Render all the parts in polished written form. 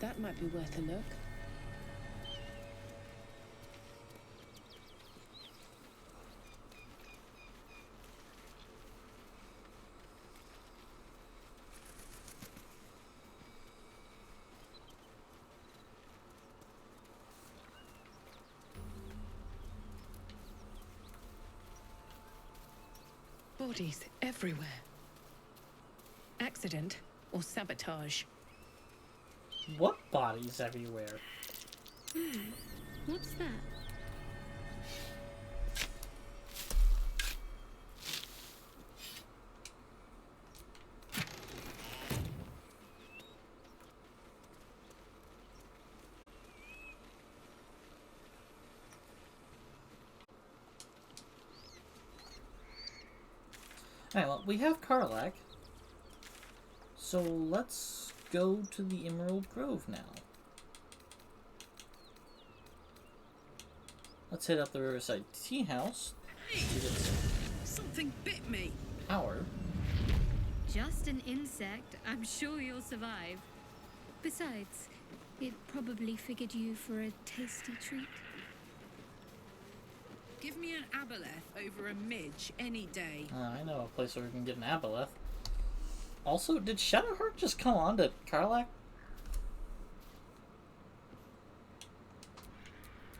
That might be worth a look. Bodies everywhere. Accident or sabotage? What bodies everywhere? What's that? Alright, well, we have Karlach. So let's go to the Emerald Grove now. Let's hit up the Riverside Tea House to get some Something bit me. power. Just an insect. I'm sure you'll survive. Besides, it probably figured you for a tasty treat. Give me an aboleth over a midge any day. I know a place where we can get an aboleth. Also, did Shadowheart just come on to Karlach?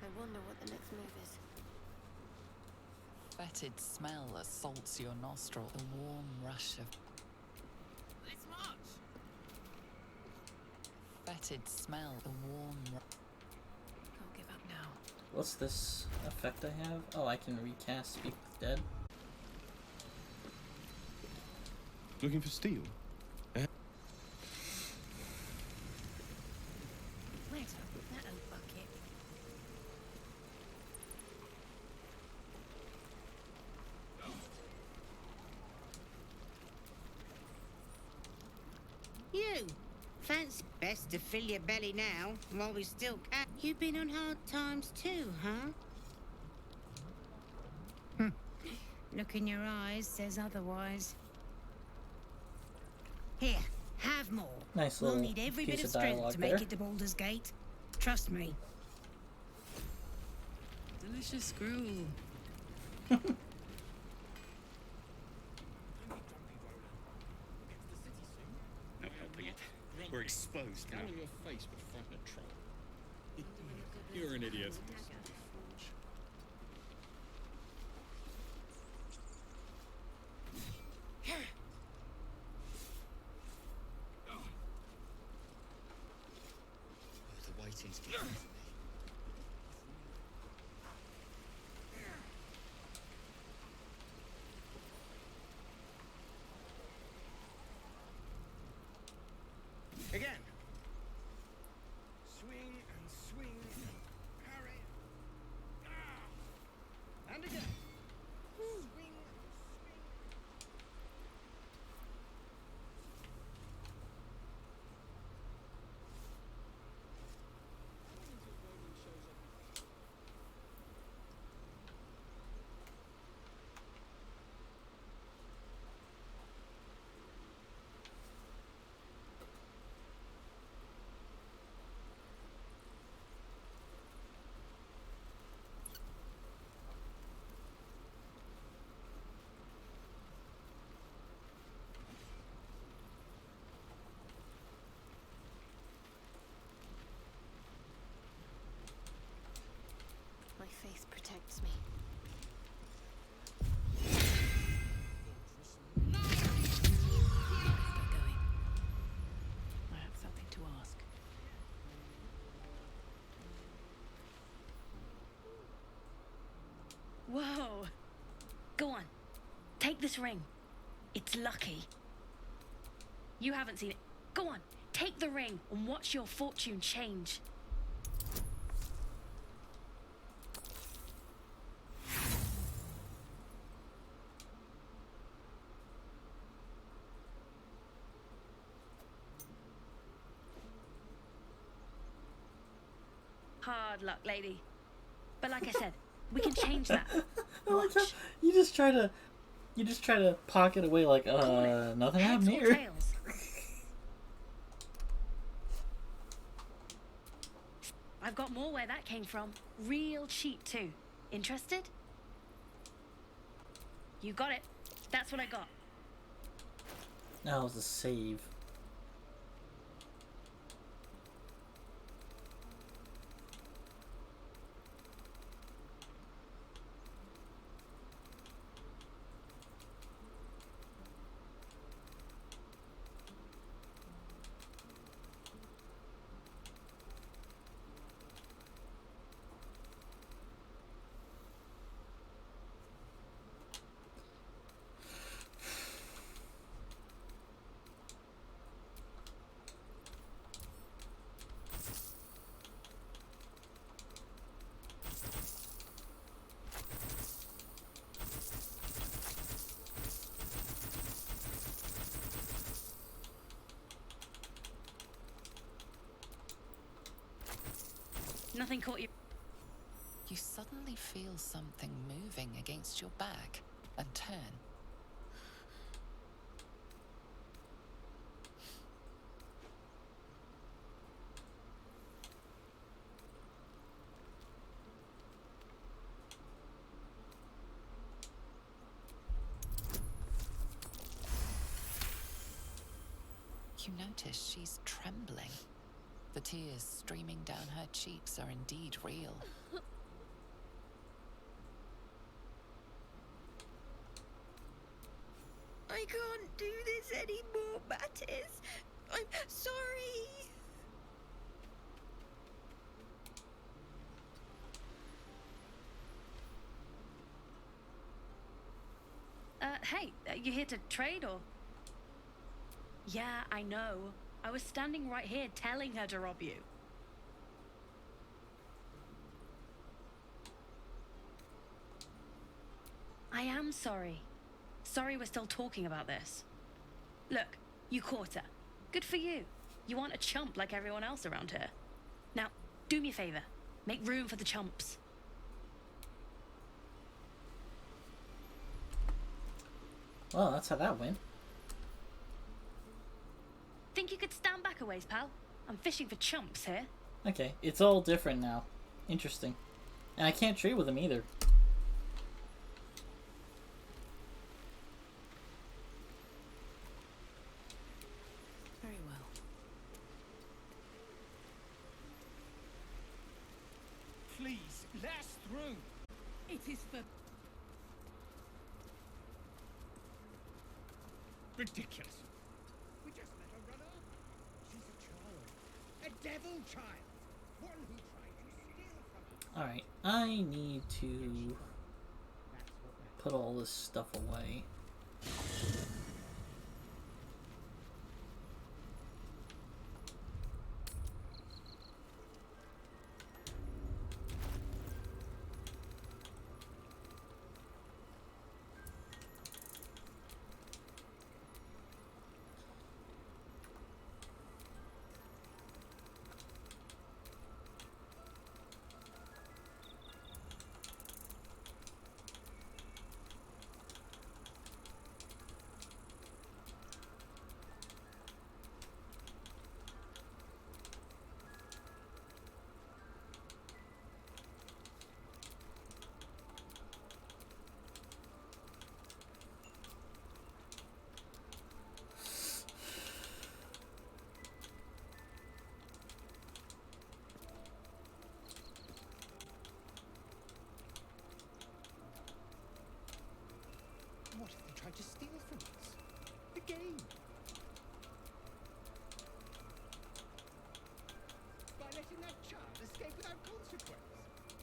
I wonder what the next move is. Fetid smell assaults your nostril. The warm rush of Let's march. fetid smell. The warm. Can't give up now. What's this effect I have? Oh, I can recast Speak with Dead. Looking for steel? Where's that old bucket? You! Fancy best to fill your belly now, while we still can. You've been on hard times too, huh? Look in your eyes says otherwise. Here, have more. Nice We'll little need every bit piece of of strength dialogue to make there. it to Baldur's Gate. Trust me. Delicious gruel. No helping it. We're exposed now. Your face would frighten a troll. You're an idiot. The waiting's getting to me. Again. Swing and swing and parry. And again. Swing and swing. My faith protects me. Get going. I have something to ask. Whoa! Go on. Take this ring. It's lucky. You haven't seen it. Go on. Take the ring and watch your fortune change. Hard luck, lady. But like I said, we can change that. I like how Watch. you just try to pocket away like nothing Heads happened or here. tails? I've got more where that came from. Real cheap, too. Interested? You got it. That's what I got. That was a save. Nothing caught you. You suddenly feel something moving against your back and turn. You notice she's trembling. The tears streaming down her cheeks are indeed real. I can't do this anymore, Mattis. I'm sorry. Hey, you here to trade or? Yeah, I know. I was standing right here telling her to rob you. I am sorry. Sorry we're still talking about this. Look, you caught her. Good for you. You aren't a chump like everyone else around here. Now, do me a favor. Make room for the chumps. Well, that's how that went. Think you could stand back a ways, pal? I'm fishing for chumps here. Okay, it's all different now. Interesting. And I can't trade with him either. Very well. Please, let us through. It is for Ridiculous. We just let her run off. She's a child. A devil child. One who tried to steal from us. Alright, I need to put all this stuff away. What if they tried to steal from us? The game. By letting that child escape without consequence.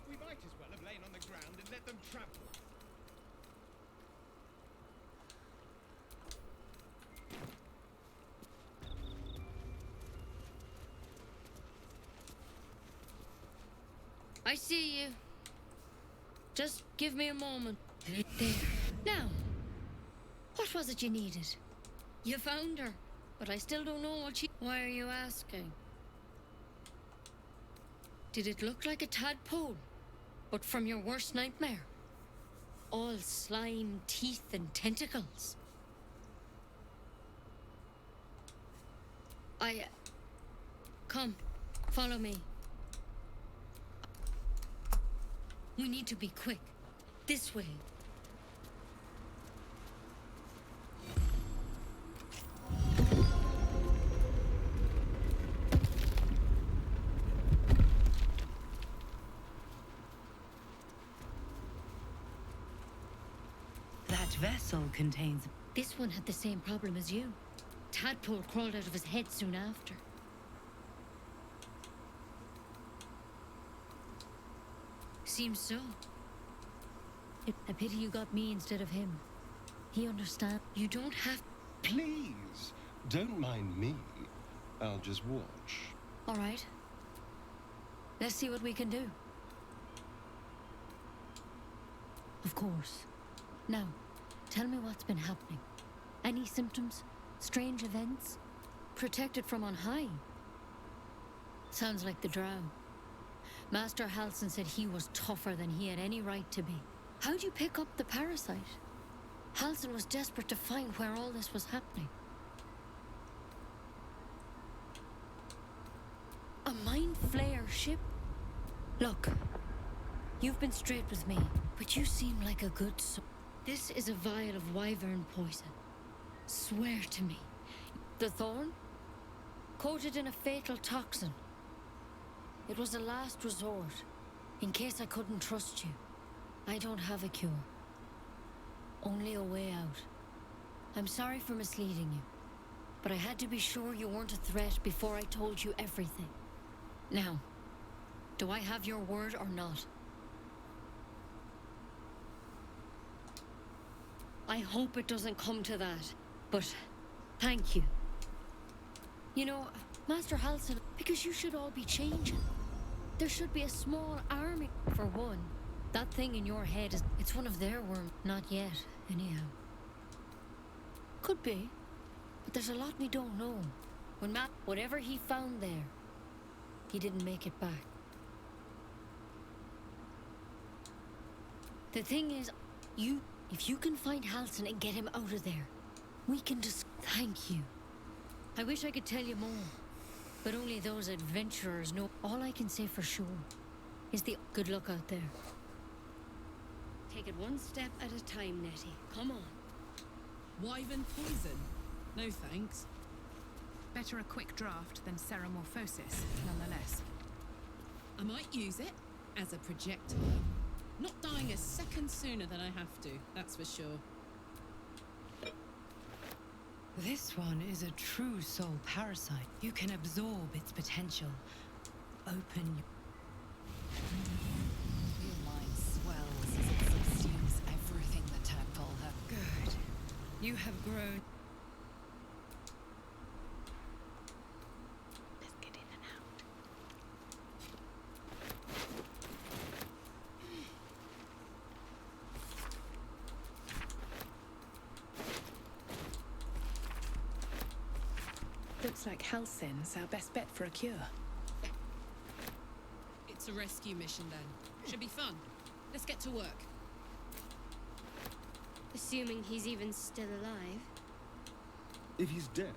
We might as well have lain on the ground and let them trample us. I see you. Just give me a moment. There. Now, what was it you needed? You found her, but I still don't know what she... Why are you asking? Did it look like a tadpole? But from your worst nightmare? All slime, teeth, and tentacles? Come, follow me. We need to be quick. This way. That vessel contains... This one had the same problem as you. Tadpole crawled out of his head soon after. Seems so. A pity you got me instead of him. He understands. You don't have... Please, don't mind me. I'll just watch. All right. Let's see what we can do. Of course. Now, tell me what's been happening. Any symptoms? Strange events? Protected from on high? Sounds like the drow. Master Halsin said he was tougher than he had any right to be. How'd you pick up the parasite? Halsin was desperate to find where all this was happening. A mind flayer ship? Look, you've been straight with me, but you seem like a good soul. This is a vial of wyvern poison. Swear to me. The thorn? Coated in a fatal toxin. It was a last resort, in case I couldn't trust you. I don't have a cure. Only a way out. I'm sorry for misleading you, but I had to be sure you weren't a threat before I told you everything. Now, do I have your word or not? I hope it doesn't come to that, but thank you. You know, Master Halsin, because you should all be changing. There should be a small army, for one. That thing in your head is... It's one of their worms. Not yet, anyhow. Could be. But there's a lot we don't know. When whatever he found there, he didn't make it back. The thing is, if you can find Halsin and get him out of there, we can just... Thank you. I wish I could tell you more. But only those adventurers know. All I can say for sure is the good luck out there. Take it one step at a time, Nettie. Come on. Wyvern poison? No thanks. Better a quick draft than ceramorphosis, nonetheless. I might use it as a projectile. Not dying a second sooner than I have to, that's for sure. This one is a true soul parasite. You can absorb its potential. Open... Your mind swells as it subsumes everything the tadpole has. Good. You have grown... Let's get in and out. Looks like Halsin's our best bet for a cure. It's a rescue mission then. Should be fun. Let's get to work. Assuming he's even still alive. If he's dead,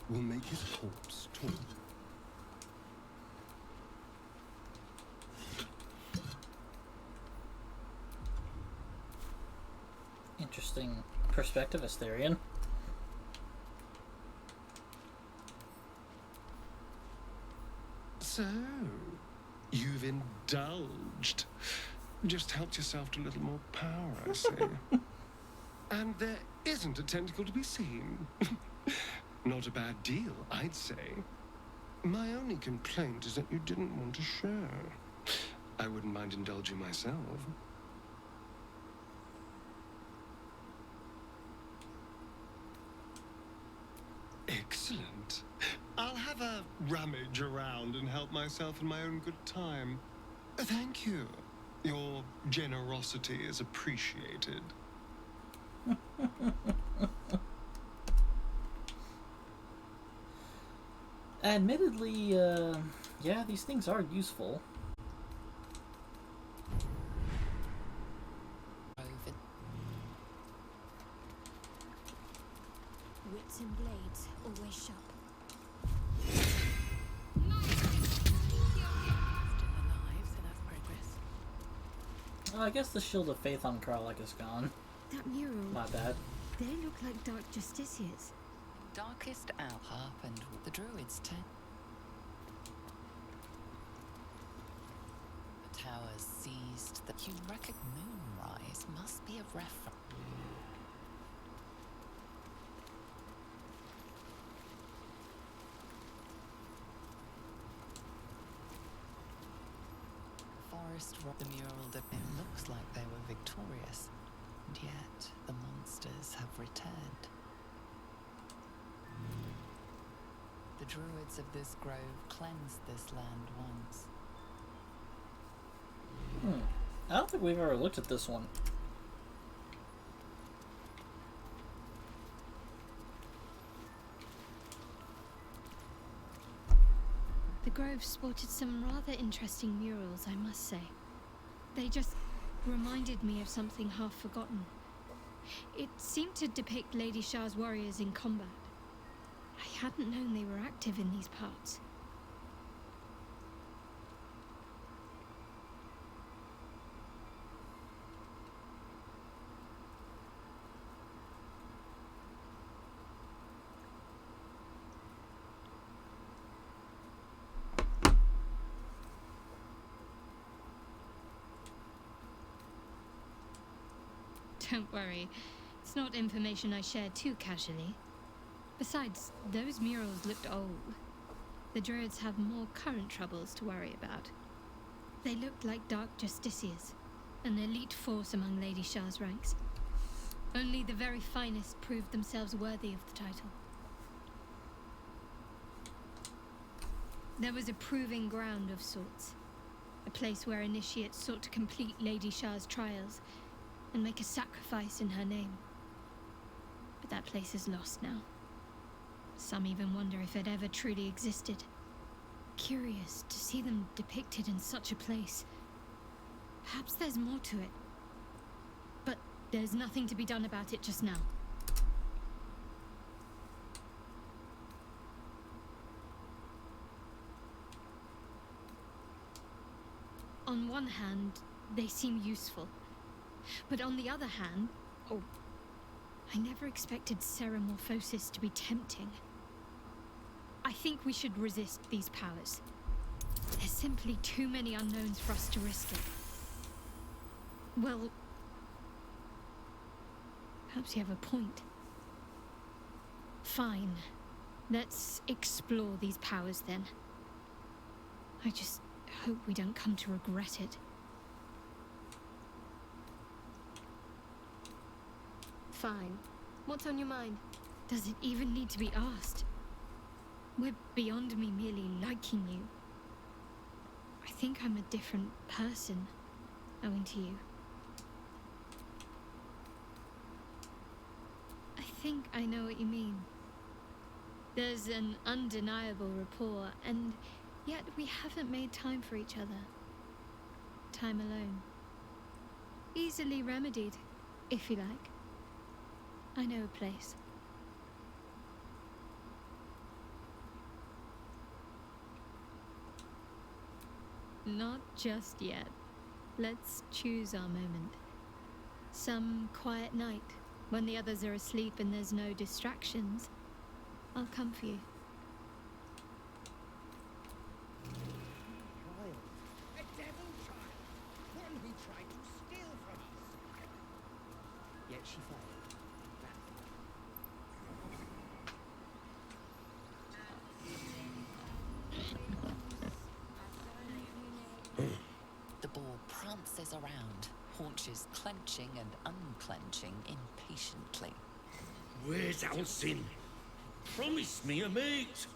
we'll make his corpse talk. Interesting perspective, Asterion. So, you've indulged. Just helped yourself to a little more power, I see. And there isn't a tentacle to be seen. Not a bad deal, I'd say. My only complaint is that you didn't want to share. I wouldn't mind indulging myself. Excellent. I'll have a rummage around and help myself in my own good time. Thank you. Your generosity is appreciated. Admittedly, yeah, these things are useful. Wits and blades, always sharp. Still alive, so that's progress. I guess the Shield of Faith on Karlach is gone. That mural. My bad. They look like Dark Justiciars. Darkest hour happened. The druids turn. The towers seized. The you reckon moonrise must be a reference. Forest rock the mural that it looks like they were victorious, and yet the monsters have returned. The druids of this grove cleansed this land once. I don't think we've ever looked at this one. The grove sported some rather interesting murals, I must say. They just reminded me of something half forgotten. It seemed to depict Lady Shah's warriors in combat. I hadn't known they were active in these parts. Don't worry, it's not information I share too casually. Besides, those murals looked old. The druids have more current troubles to worry about. They looked like Dark Justiciars, an elite force among Lady Shah's ranks. Only the very finest proved themselves worthy of the title. There was a proving ground of sorts, a place where initiates sought to complete Lady Shah's trials and make a sacrifice in her name. But that place is lost now. Some even wonder if it ever truly existed. Curious to see them depicted in such a place. Perhaps there's more to it. But there's nothing to be done about it just now. On one hand, they seem useful. But on the other hand, I never expected Ceramorphosis to be tempting. I think we should resist these powers. There's simply too many unknowns for us to risk it. Well, perhaps you have a point. Fine. Let's explore these powers then. I just hope we don't come to regret it. Fine. What's on your mind? Does it even need to be asked? We're beyond me merely liking you. I think I'm a different person, owing to you. I think I know what you mean. There's an undeniable rapport, and yet we haven't made time for each other. Time alone. Easily remedied, if you like. I know a place. Not just yet. Let's choose our moment. Some quiet night, when the others are asleep and there's no distractions, I'll come for you. Child. A devil child. One who tried to steal from us. Yet she failed. The boar prances around, haunches clenching and unclenching impatiently. Where's Alcin? Promise me a mate.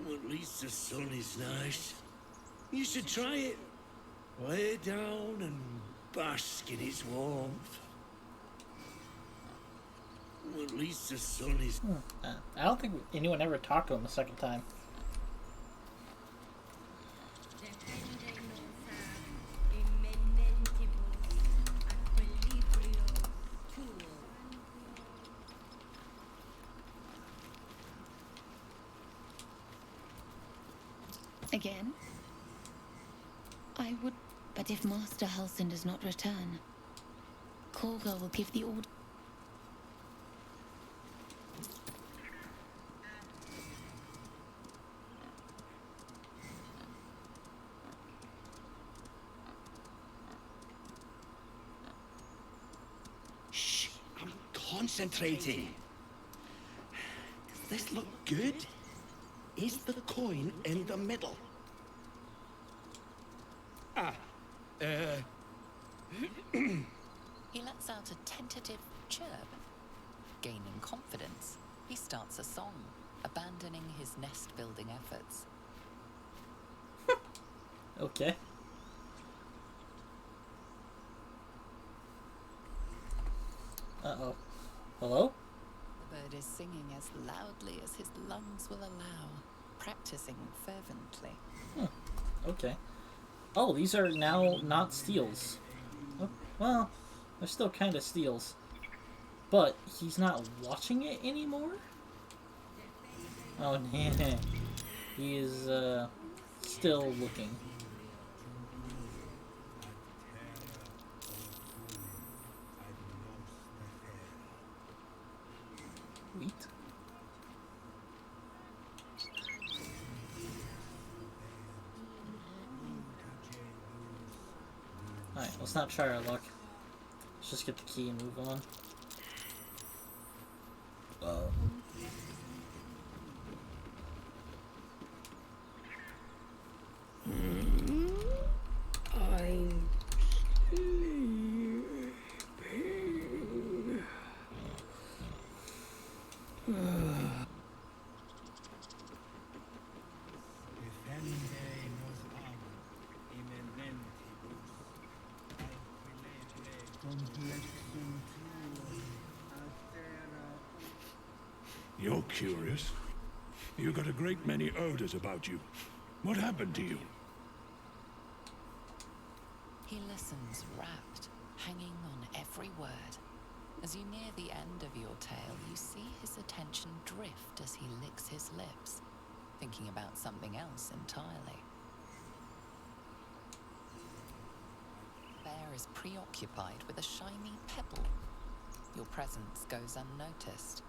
Well, at least the sun is nice. You should try it. Lay down and bask in its warmth. Well, at least the sun is... I don't think anyone ever talked to him a second time. Again? I would But if Master Halsin does not return, Korga will give the order. Shh, I'm concentrating. Does this look good? Is the coin in the middle? He lets out a tentative chirp. Gaining confidence, he starts a song, abandoning his nest-building efforts. Okay. Uh-oh. Hello? The bird is singing as loudly as his lungs will allow, practicing fervently. Okay. Oh, these are now not steals. Oh, well, they're still kind of steals. But he's not watching it anymore? Oh, nah. He is, still looking. Wheat? Alright, let's not try our luck. Let's just get the key and move on. I'm You're curious. You got a great many odors about you. What happened to you? He listens rapt, hanging on every word. As you near the end of your tale, you see his attention drift as he licks his lips, thinking about something else entirely. Bear is preoccupied with a shiny pebble. Your presence goes unnoticed.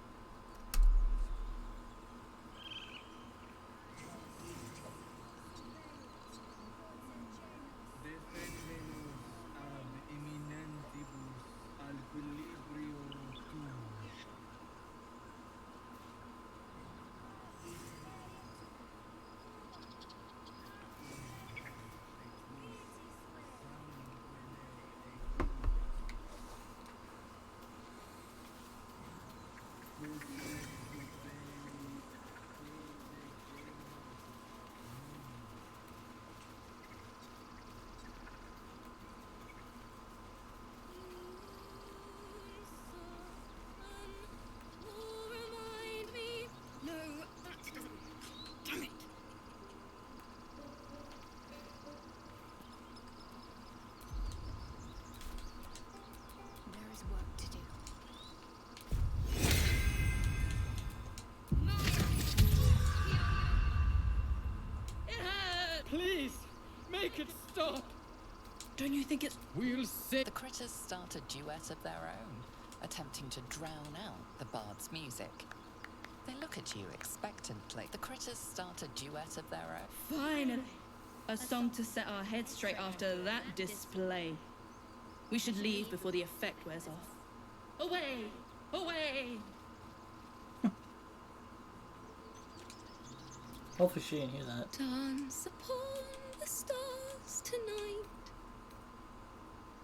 There is work to do. Please, make it stop. Don't you think it's... We'll sit. The critters start a duet of their own, attempting to drown out the bard's music. They look at you expectantly. The critters start a duet of their own. Finally! A song to set our heads straight after that display. We should leave before the effect wears off. Away! Away! Hopefully she didn't hear that. Dance upon the stars tonight.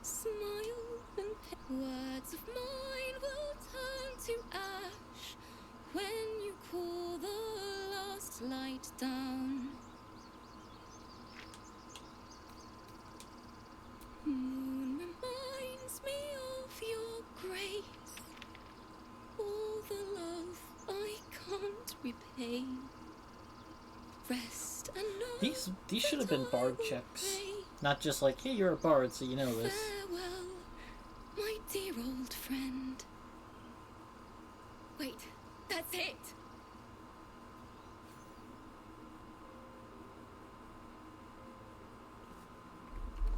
Smile and words of mine will turn to ash when you call the last light down. Moon reminds me of your grace, all the love I can't repay. Rest and know These should have been bard checks. Not just like, hey, you're a bard, so you know this. farewell, my dear old friend. Wait, that's it!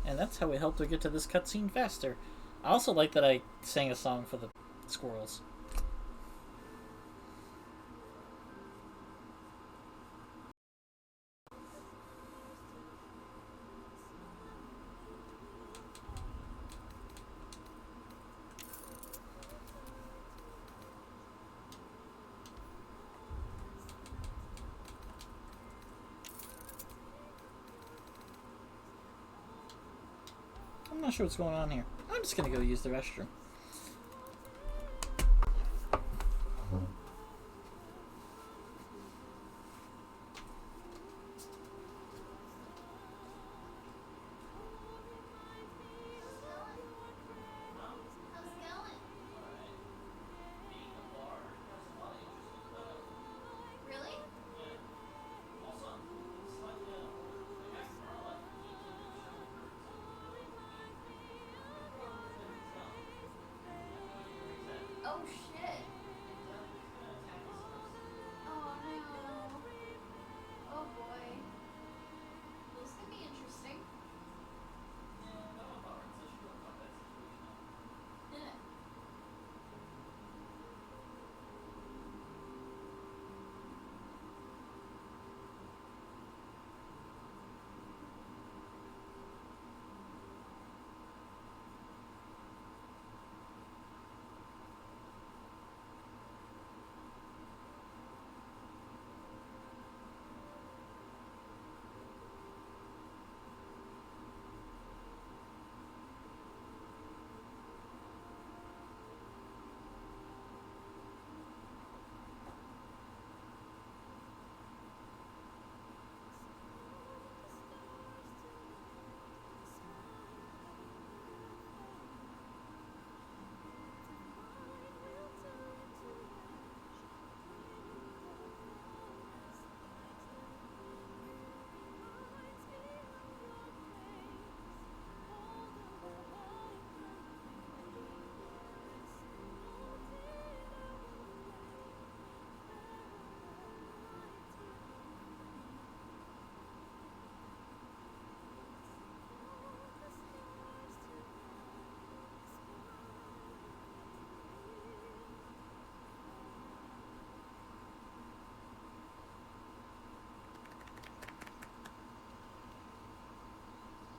And that's how we helped her get to this cutscene faster. I also like that I sang a song for the squirrels. I'm not sure what's going on here. I'm just gonna go use the restroom. Oh shit. Oh no. Oh boy. This could be interesting. Yeah.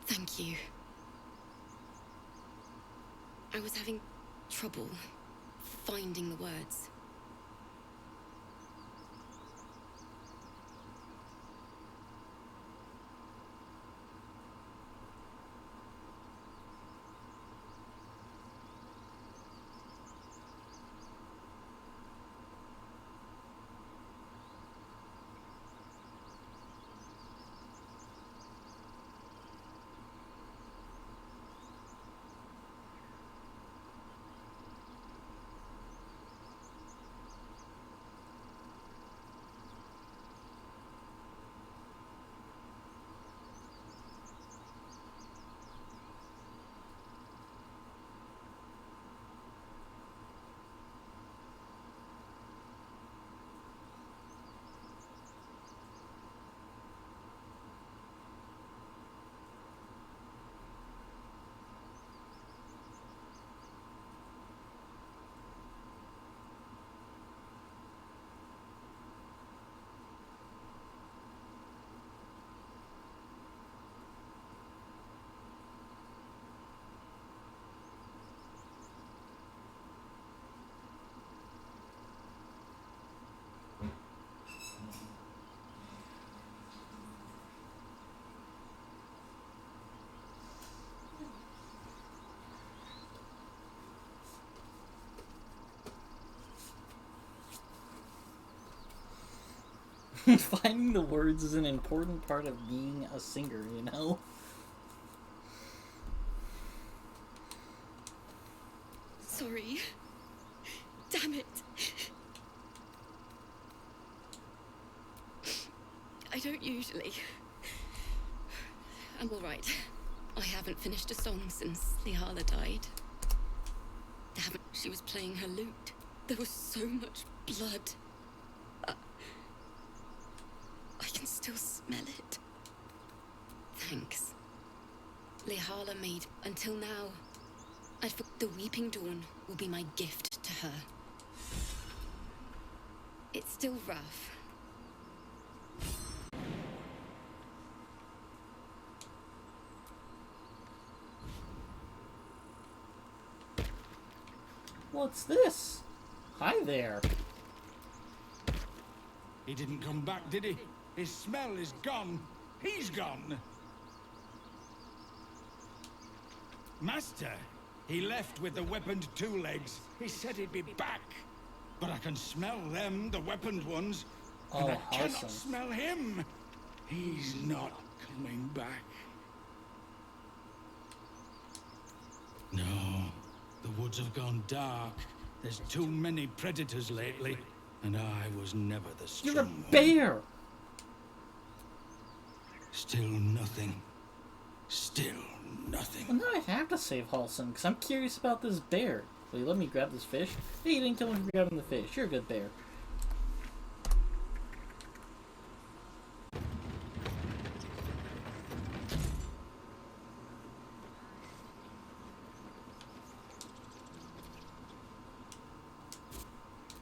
Thank you. I was having trouble finding the words. Finding the words is an important part of being a singer, you know? Sorry. Damn it. I don't usually. I'm all right. I haven't finished a song since Lihala died. She was playing her lute. There was so much blood. I can still smell it. Thanks. Lehala made until now. The Weeping Dawn will be my gift to her. It's still rough. What's this? Hi there. He didn't come back, did he? His smell is gone. He's gone. Master, he left with the weaponed two legs. He said he'd be back. But I can smell them, the weaponed ones. And I cannot smell him. He's not coming back. No, the woods have gone dark. There's too many predators lately, and I was never the strong You're a one. bear! Still nothing. Still nothing. Well, now I have to save Halson, because I'm curious about this bear. Will you let me grab this fish? Hey, you didn't kill me for grabbing the fish. You're a good bear.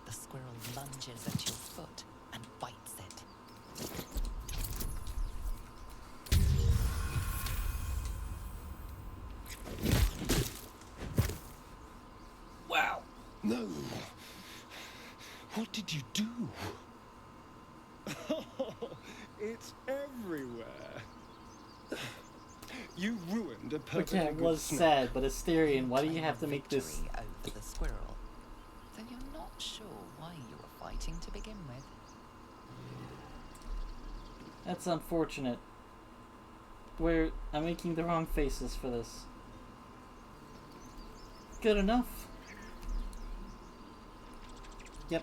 The squirrel lunges at your foot and bites it. Wow. No. What did you do? It's everywhere. You ruined a perfectly Okay, it good was snack. sad, but Asterion, why do you have to make this... Over the squirrel. Though you're not sure why you were fighting to begin with. That's unfortunate. I'm making the wrong faces for this. Good enough. Yep.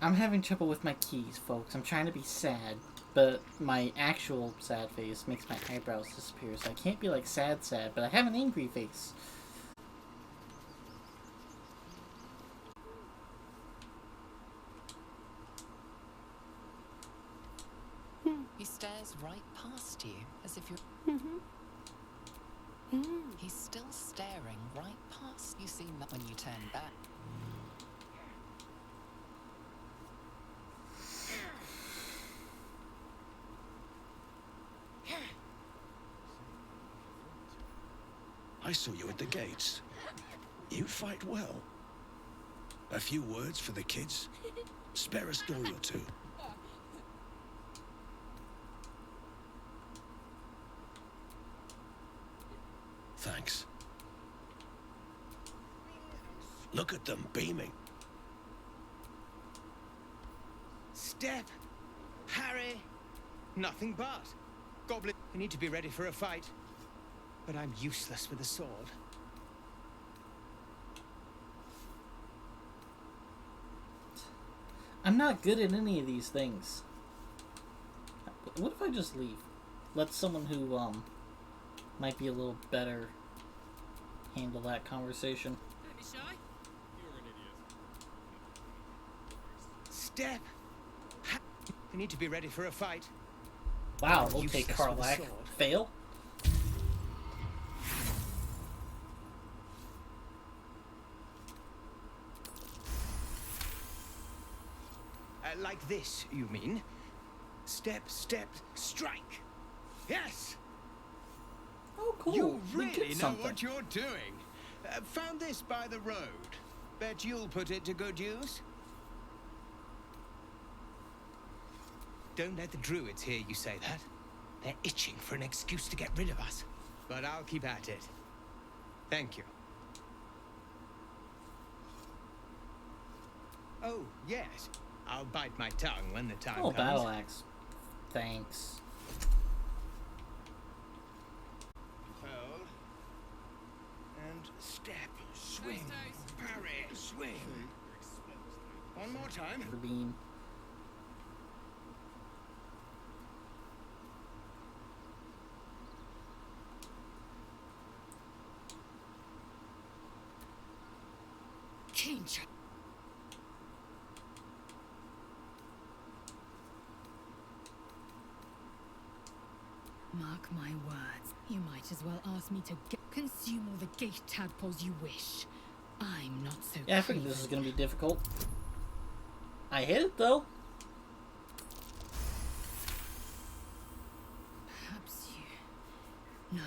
I'm having trouble with my keys, folks. I'm trying to be sad, but my actual sad face makes my eyebrows disappear, so I can't be like sad, but I have an angry face. He stares right past you, as if you're... He's still staring right past you. See that when you turn back. I saw you at the gates. You fight well. A few words for the kids? Spare a story or two. Thanks. Look at them beaming. Step! Harry! Nothing but. Goblin, we need to be ready for a fight. But I'm useless with a sword. I'm not good at any of these things. What if I just leave? Let someone who, might be a little better handle that conversation. Don't be shy. You're an idiot. Step! We need to be ready for a fight. Wow, I'm okay, useless with a Karlach. sword. Fail? Like this, you mean? Step, step, strike! Yes! Oh, cool. You We did really know something. what you're doing. Found this by the road. Bet you'll put it to good use. Don't let the druids hear you say that. They're itching for an excuse to get rid of us. But I'll keep at it. Thank you. Oh, yes. I'll bite my tongue when the time Oh, comes. battle axe. Thanks. Hold. And step, swing, parry, swing. One more time. The beam. Change. Mark my words. You might as well ask me to consume all the gate tadpoles you wish. I'm not so Yeah, I figured this is gonna be difficult. I hit it though. Perhaps you... No,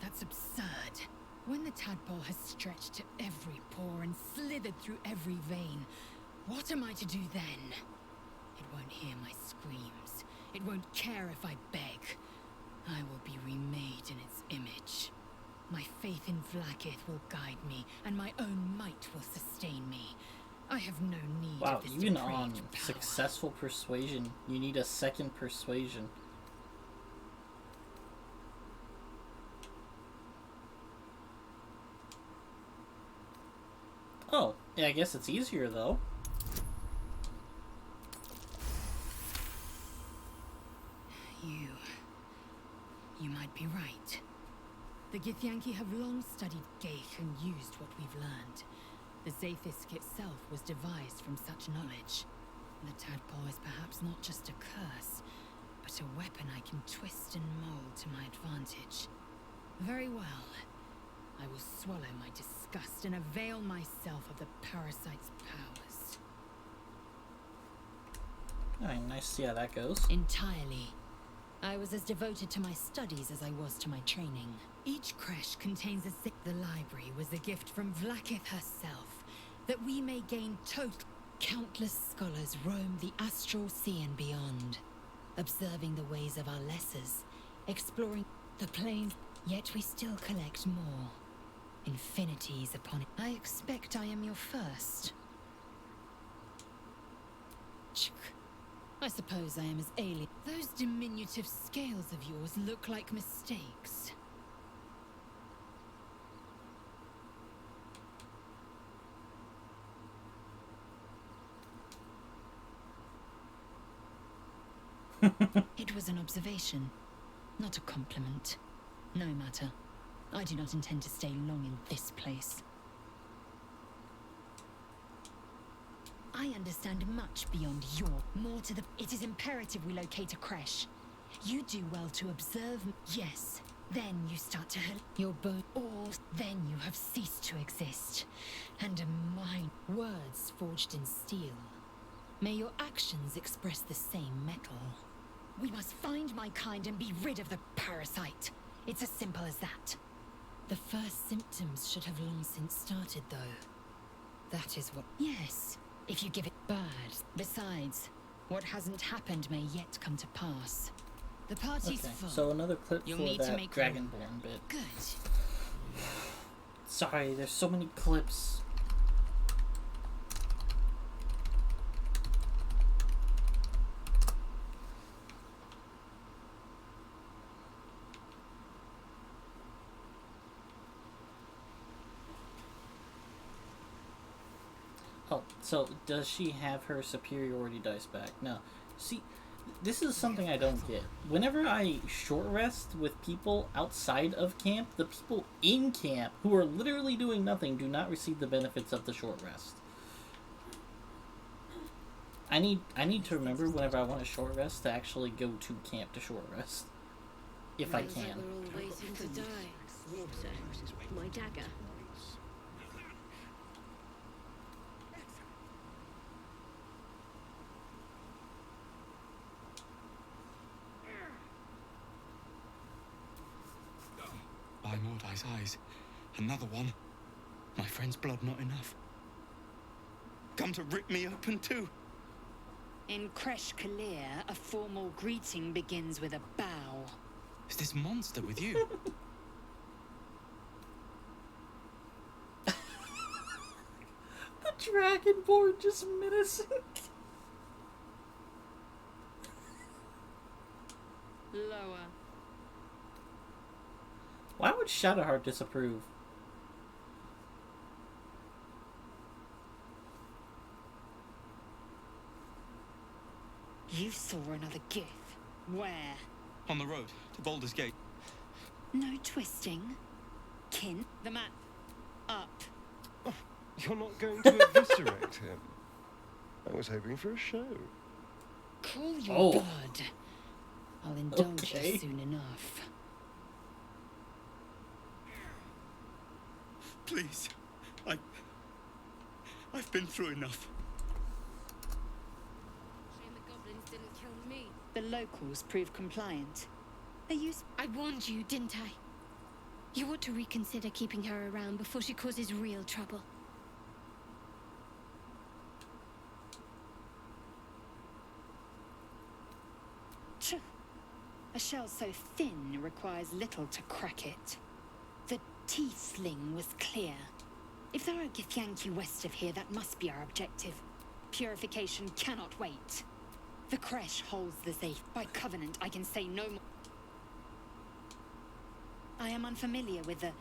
that's absurd. When the tadpole has stretched to every pore and slithered through every vein, what am I to do then? It won't hear my screams. It won't care if I beg. I will be remade in its image. My faith in Vlaakith will guide me, and my own might will sustain me. I have no need Wow, of this even depraved on power. successful persuasion, you need a second persuasion. Oh, yeah, I guess it's easier though. You might be right. The Githyanki have long studied Geich and used what we've learned. The Zaithisk itself was devised from such knowledge. The tadpole is perhaps not just a curse, but a weapon I can twist and mold to my advantage. Very well. I will swallow my disgust and avail myself of the parasite's powers. Alright, nice to see how that goes. Entirely. I was as devoted to my studies as I was to my training. Each creche contains a The library was a gift from Vlaakith herself, that we may gain total... Countless scholars roam the astral sea and beyond, observing the ways of our lessers, exploring the planes, yet we still collect more. Infinities upon it. I expect I am your first. I suppose I am as alien. Those diminutive scales of yours look like mistakes. It was an observation, not a compliment. No matter. I do not intend to stay long in this place. I understand much beyond your... More to the... It is imperative we locate a creche. You do well to observe... Yes. Then you start to hurt your bone. Or then you have ceased to exist. And a mind... Words forged in steel. May your actions express the same metal. We must find my kind and be rid of the parasite. It's as simple as that. The first symptoms should have long since started, though. That is what... Yes. If you give it bad. Besides, what hasn't happened may yet come to pass. The party's Okay, full. so another clip You'll for need to that make Dragonborn bit. Good. Sorry, there's so many clips. Oh, so does she have her superiority dice back? No. See, this is something I don't get. Whenever I short rest with people outside of camp, the people in camp who are literally doing nothing do not receive the benefits of the short rest. I need to remember whenever I want a short rest to actually go to camp to short rest. If I can. We're all waiting to die. Water. My dagger. By Mordai's eyes. Another one. My friend's blood not enough. Come to rip me open too. In Kresh Kalir, a formal greeting begins with a bow. Is this monster with you? The Dragonborn just menacing. Lower. Why would Shadowheart disapprove? You saw another gith. Where? On the road to Baldur's Gate. No twisting. Kin. The man. Up. Oh, you're not going to eviscerate him. I was hoping for a show. Cool your Oh. blood. I'll indulge Okay. you soon enough. Please. I've been through enough. Shame the goblins didn't kill me. The locals proved compliant. I warned you, didn't I? You ought to reconsider keeping her around before she causes real trouble. A shell so thin requires little to crack it. The tiefling was clear. If there are Githyanki west of here, that must be our objective. Purification cannot wait. The creche holds the safe. By covenant, I can say no more. I am unfamiliar with the...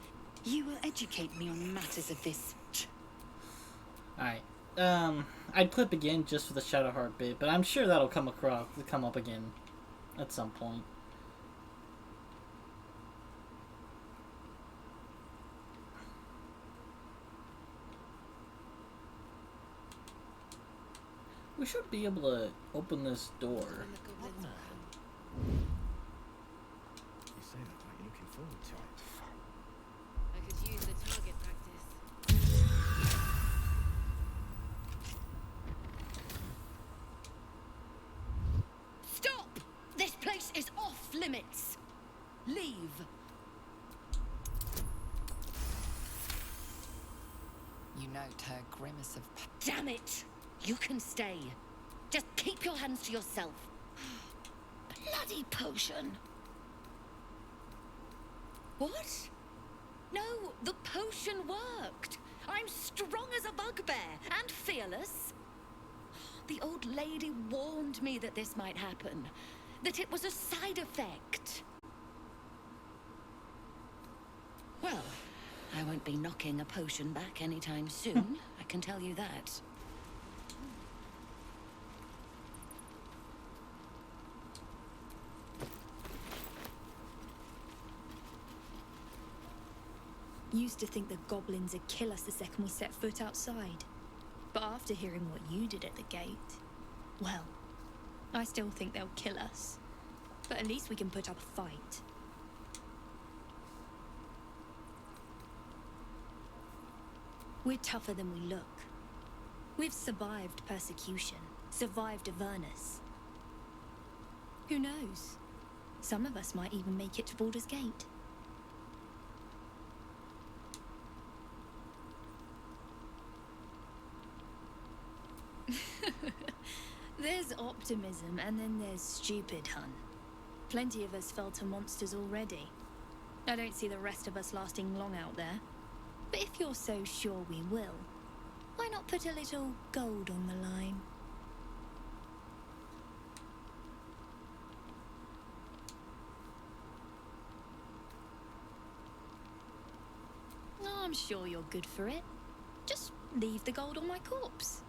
You will educate me on matters of this... Alright. I'd clip again just for the Shadowheart bit, but I'm sure that'll come up again at some point. We should be able to open this door. You say that like you're looking forward to it. I could use the target practice. Stop! This place is off limits. Leave. You note her grimace of... Damn it! You can stay. Just keep your hands to yourself. Bloody potion. What? No, the potion worked. I'm strong as a bugbear and fearless. The old lady warned me that this might happen, that it was a side effect. Well, I won't be knocking a potion back anytime soon, I can tell you that. Used to think the goblins would kill us the second we set foot outside. But after hearing what you did at the gate, well, I still think they'll kill us. But at least we can put up a fight. We're tougher than we look. We've survived persecution, survived Avernus. Who knows? Some of us might even make it to Baldur's Gate. There's optimism, and then there's stupid, hun. Plenty of us fell to monsters already. I don't see the rest of us lasting long out there. But if you're so sure we will, why not put a little gold on the line? Oh, I'm sure you're good for it. Just leave the gold on my corpse.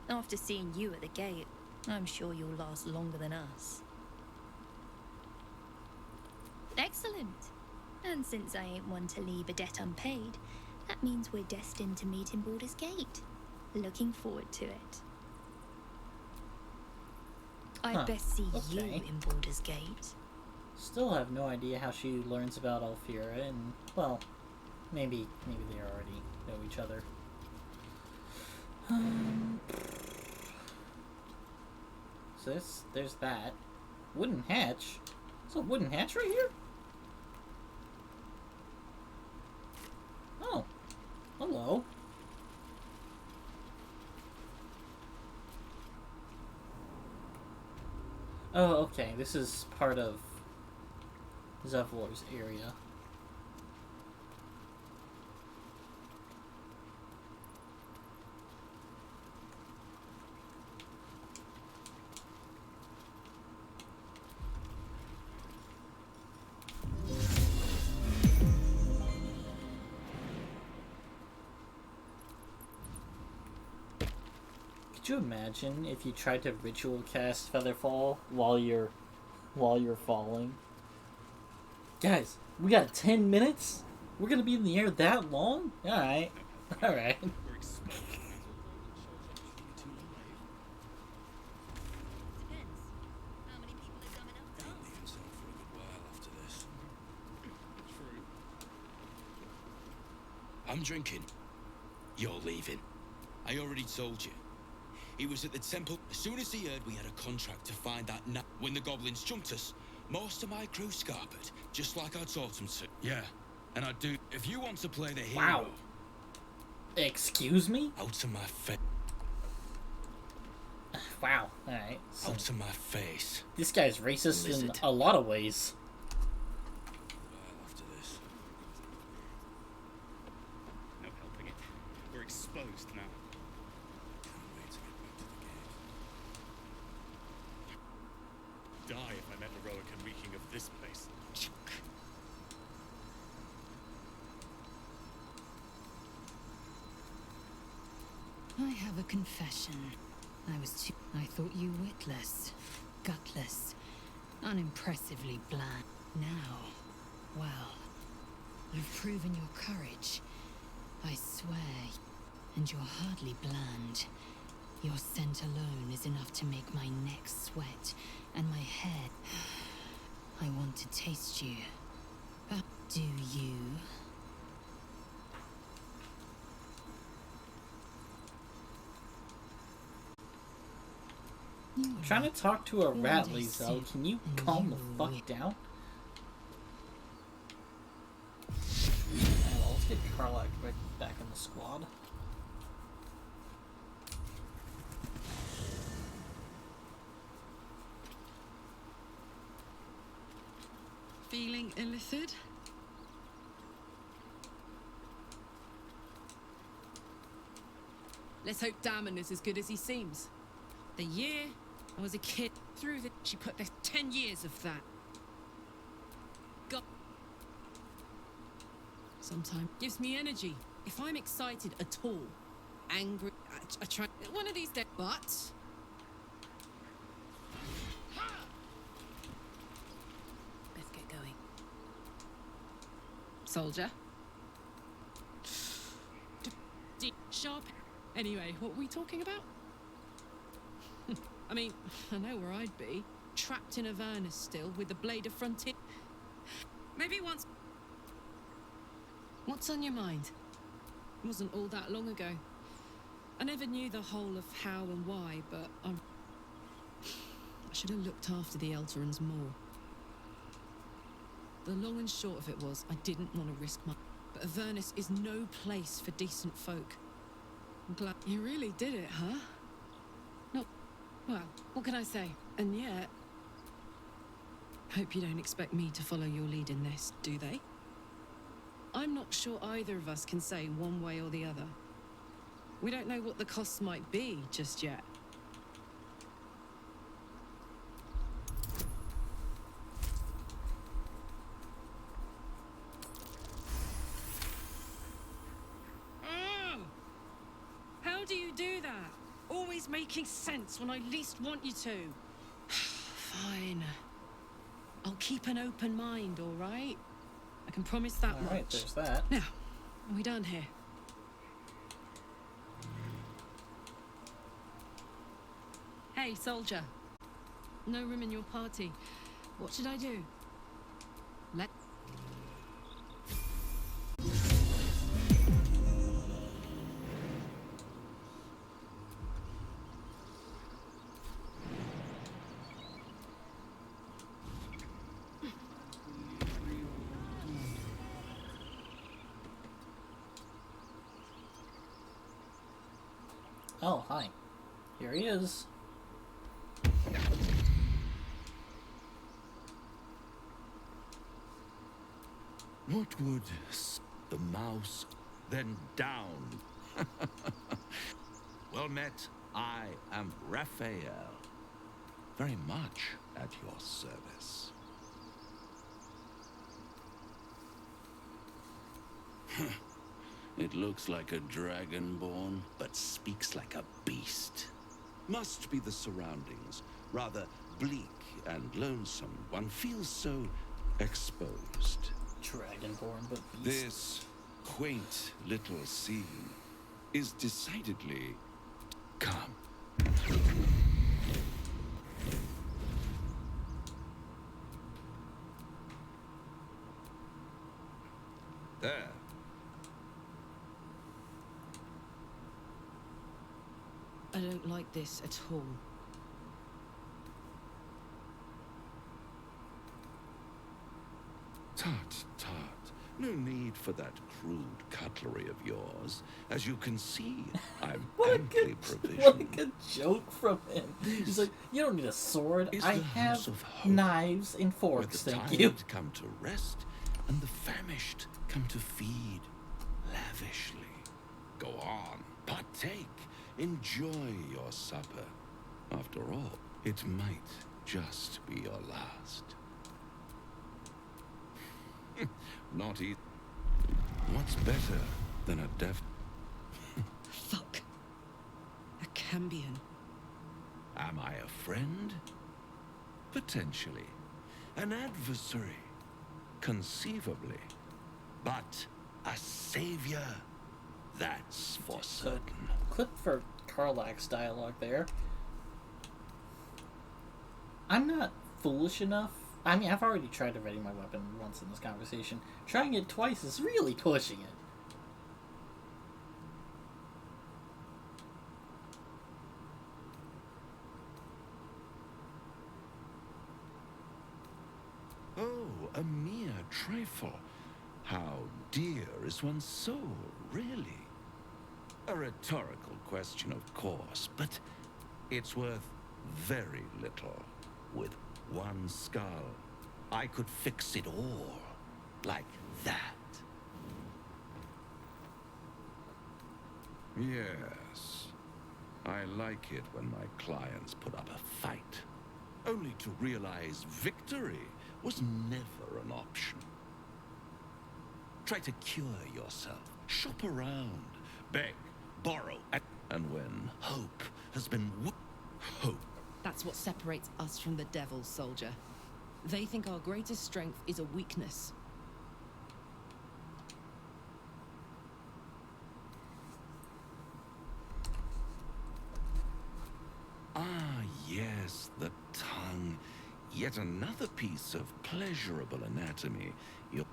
After seeing you at the gate, I'm sure you'll last longer than us. Excellent. And since I ain't one to leave a debt unpaid, that means we're destined to meet in Baldur's Gate. Looking forward to it. I'd best see you in Baldur's Gate. Still have no idea how she learns about Alfira, and, well, maybe they already know each other. So there's that. Wooden hatch? There's a wooden hatch right here? Oh. Hello. Oh, okay. This is part of Zevlor's area. Could you imagine if you tried to ritual cast Featherfall while you're falling? Guys, we got 10 minutes? We're gonna be in the air that long? Alright. Alright. I'm drinking. You're leaving. I already told you. He was at the temple. As soon as he heard we had a contract to find that when the goblins jumped us, most of my crew scarpered, just like I taught them to. Yeah, and I do. If you want to play the hero... Wow. Excuse me? Out of my face. Wow, alright. So out of my face. This guy's racist Lizard. in a lot of ways. Well, after this. No helping it. We're exposed now. Can't wait to get back to the game. Die if I met heroic and reeking of this place. I have a confession. I thought you witless, gutless, unimpressively bland. Now, well, you've proven your courage. I swear, and you're hardly bland. Your scent alone is enough to make my neck sweat, and my head. I want to taste you. But do you? I'm trying to talk to a rat, Lizelle. Can you calm the fuck down? Well, let's get Karlak back in the squad. Feeling illicit? Let's hope Damon is as good as he seems. The year I was a kid, through the she put the 10 years of that. God. Sometimes gives me energy. If I'm excited at all, angry, I try one of these days. But let's get going. Soldier. Sharp. Anyway, what were we talking about? I mean, I know where I'd be. Trapped in Avernus still, with the blade of frontier. Maybe once... What's on your mind? It wasn't all that long ago. I never knew the whole of how and why, but I should have looked after the Elterans more. The long and short of it was, I didn't want to risk my... But Avernus is no place for decent folk. I'm glad... You really did it, huh? Well, what can I say? And yet... Hope you don't expect me to follow your lead in this, do they? I'm not sure either of us can say one way or the other. We don't know what the costs might be just yet. Oh! How do you do that? Always making sense when I least want you to. Fine. I'll keep an open mind, all right? I can promise that much. All right, there's that. Now, are we done here? Hey, soldier. No room in your party. What should I do? Let... Oh, hi. Here he is. What would the mouse then down? Well met. I am Raphael. Very much at your service. It looks like a dragonborn, but speaks like a beast. Must be the surroundings. Rather bleak and lonesome. One feels so exposed. Dragonborn, but beast. This quaint little scene is decidedly calm. There. I don't like this at all. Tut, tut. No need for that crude cutlery of yours. As you can see, I'm amply provisioned. What a good joke from him. He's like, you don't need a sword. Is I the house have of hope, knives and where forks, the thank tired you. come to rest, and the famished come to feed lavishly. Go on, partake, enjoy your supper. After all, it might just be your last. Not eat. What's better than a deaf? Fuck. A Cambion. Am I a friend? Potentially. An adversary? Conceivably. But a savior? That's for certain. Clip for Karlach's dialogue there. I'm not foolish enough. I mean, I've already tried to ready my weapon once in this conversation. Trying it twice is really pushing it. Oh, a mere trifle. How dear is one's soul, really? A rhetorical question, of course, but it's worth very little. With one skull, I could fix it all. Like that. Yes. I like it when my clients put up a fight. Only to realize victory was never an option. Try to cure yourself. Shop around. Beg. Borrow. And when hope has been hope. That's what separates us from the devil, soldier. They think our greatest strength is a weakness. Ah, yes, the tongue. Yet another piece of pleasurable anatomy.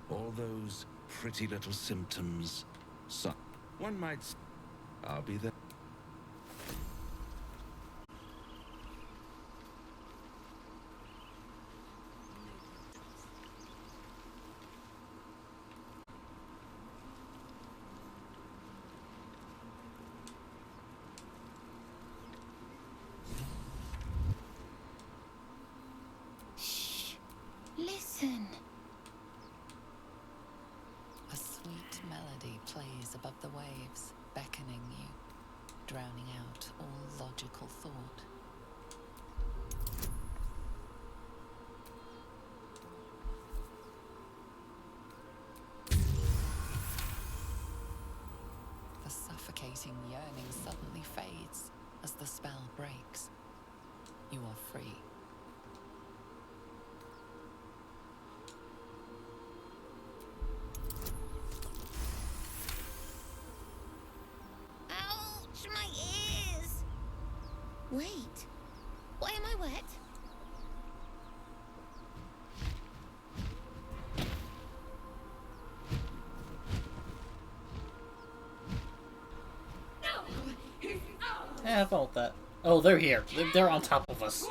All those pretty little symptoms. So, one might... I'll be there. Listen. A sweet melody plays above the waves, beckoning you, drowning out all logical thought. The suffocating yearning suddenly fades as the spell breaks. You are free. Ouch, my ears! Wait, why am I wet? I felt that. Oh, they're here. They're on top of us.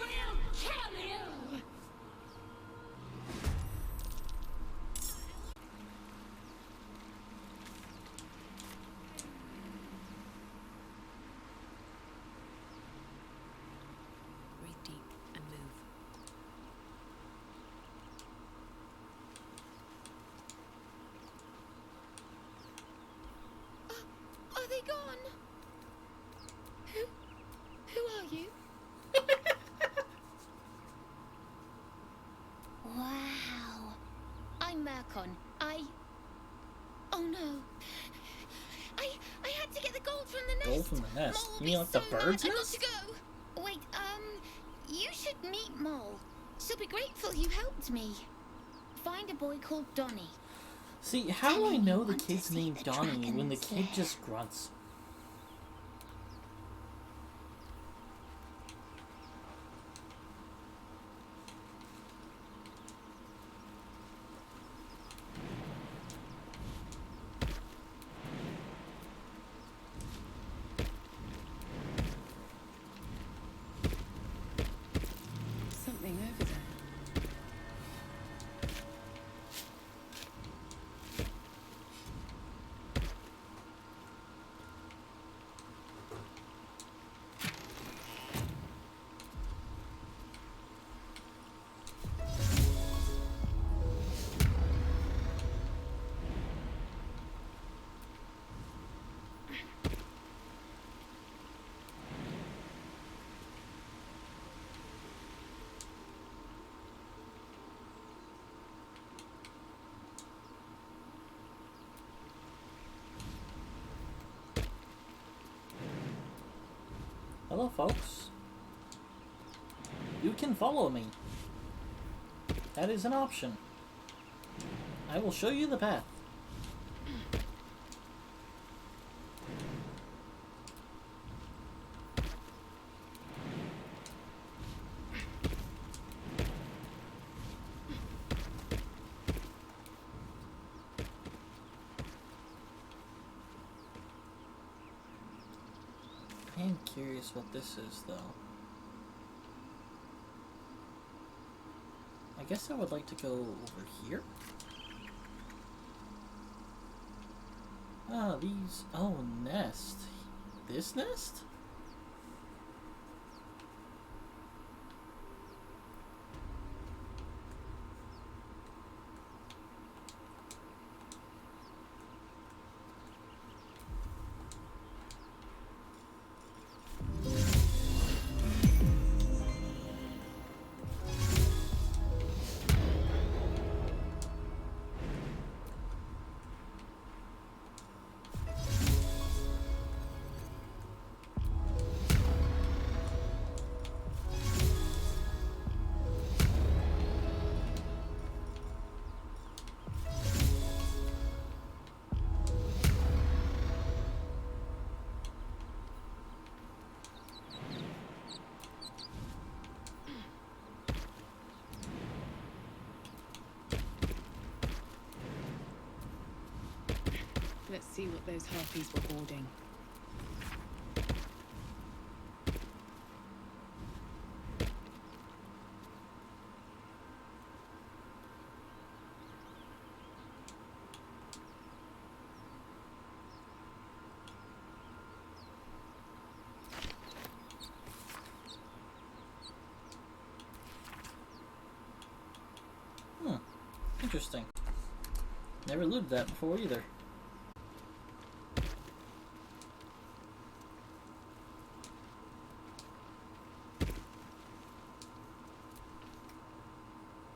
Breathe deep and move. Are they gone? Who are you? Wow. I'm Mercon. Oh no. I had to get the gold from the nest. Gold from the nest? You mean like the bird's I got nest? to go. Wait, you should meet Mole. She'll be grateful you helped me. Find a boy called Donnie. See, how do I know the kid's named Donnie when the kid just grunts? Hello, folks. You can follow me. That is an option. I will show you the path. I am curious what this is, though. I guess I would like to go over here. Ah, these... Oh, nest. This nest? Let's see what those harpies were hoarding. Interesting. Never looted that before either.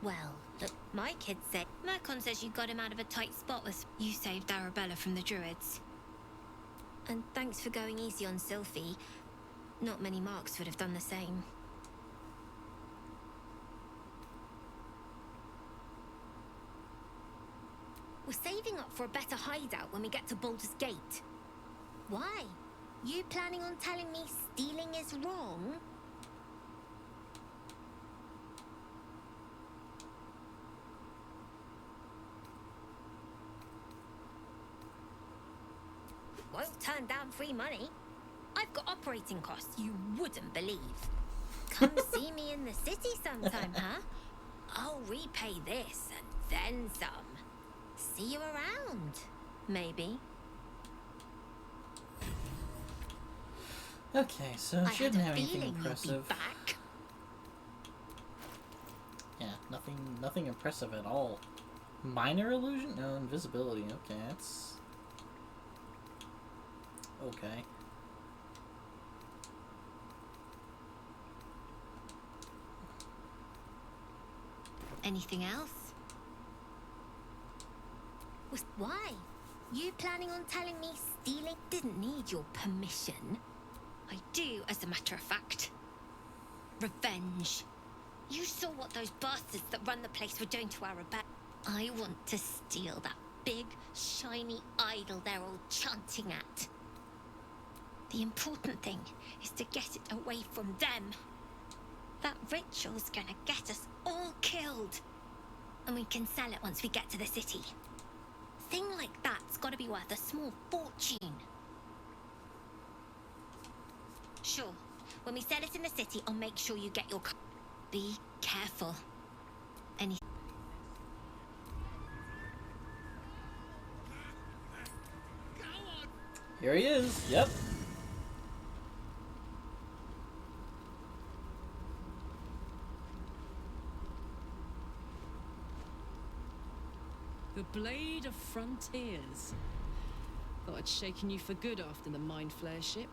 Well, look, my kids say... Mercon says you got him out of a tight spot with... You saved Arabella from the Druids. And thanks for going easy on Sylphie. Not many Marks would have done the same. We're saving up for a better hideout when we get to Baldur's Gate. Why? You planning on telling me stealing is wrong? Won't turn down free money. I've got operating costs you wouldn't believe. Come see me in the city sometime, huh? I'll repay this and then some. See you around, maybe. Okay, so I shouldn't had a have anything feeling you'd be impressive. back. Yeah, nothing impressive at all. Minor illusion? No, invisibility. Okay, that's... Okay. Anything else? Why? You planning on telling me stealing didn't need your permission? I do, as a matter of fact. Revenge. You saw what those bastards that run the place were doing to Arabella. I want to steal that big, shiny idol they're all chanting at. The important thing is to get it away from them. That ritual's gonna get us all killed. And we can sell it once we get to the city. Thing like that's gotta be worth a small fortune. Sure, when we sell it in the city, I'll make sure you get your... Be careful. Here he is. Yep. The Blade of Frontiers. Thought I'd shaken you for good after the Mind Flare ship.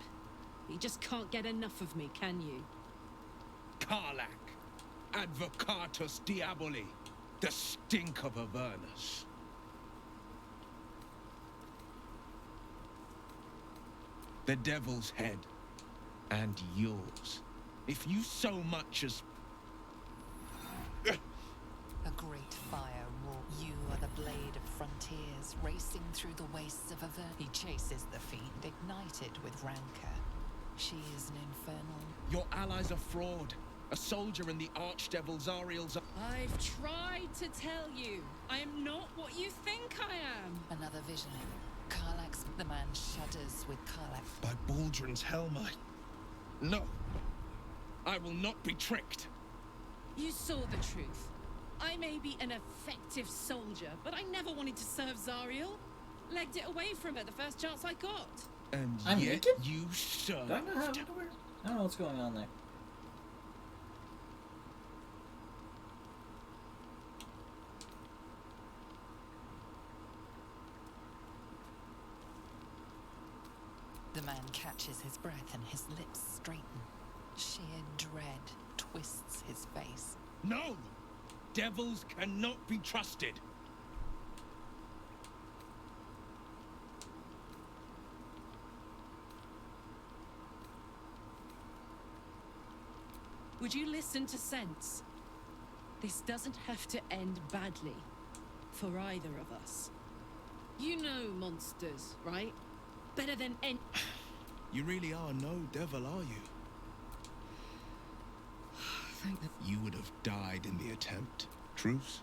You just can't get enough of me, can you? Karlak, Advocatus Diaboli, the stink of Avernus. The Devil's Head, And yours. If you so much as... A great fire roar. You are the blade of frontiers, racing through the wastes of Aver. He chases the fiend, ignited with rancor. She is an infernal. Your allies are fraud. A soldier in the Archdevil Zariel's... I've tried to tell you. I am not what you think I am. Another vision. Karlach's... The man shudders with Karlach. By Baldrin's helm, No. I will not be tricked. You saw the truth. I may be an effective soldier, but I never wanted to serve Zariel. Legged it away from her the first chance I got. And I'm yet naked? you served. Do I not have underwear? I don't know what's going on there. The man catches his breath and his lips straighten. Sheer dread twists his face. No! Devils cannot be trusted. Would you listen to sense? This doesn't have to end badly. For either of us. You know monsters, right? Better than any... You really are no devil, are you? Thank the... You would have died in the attempt. Truce?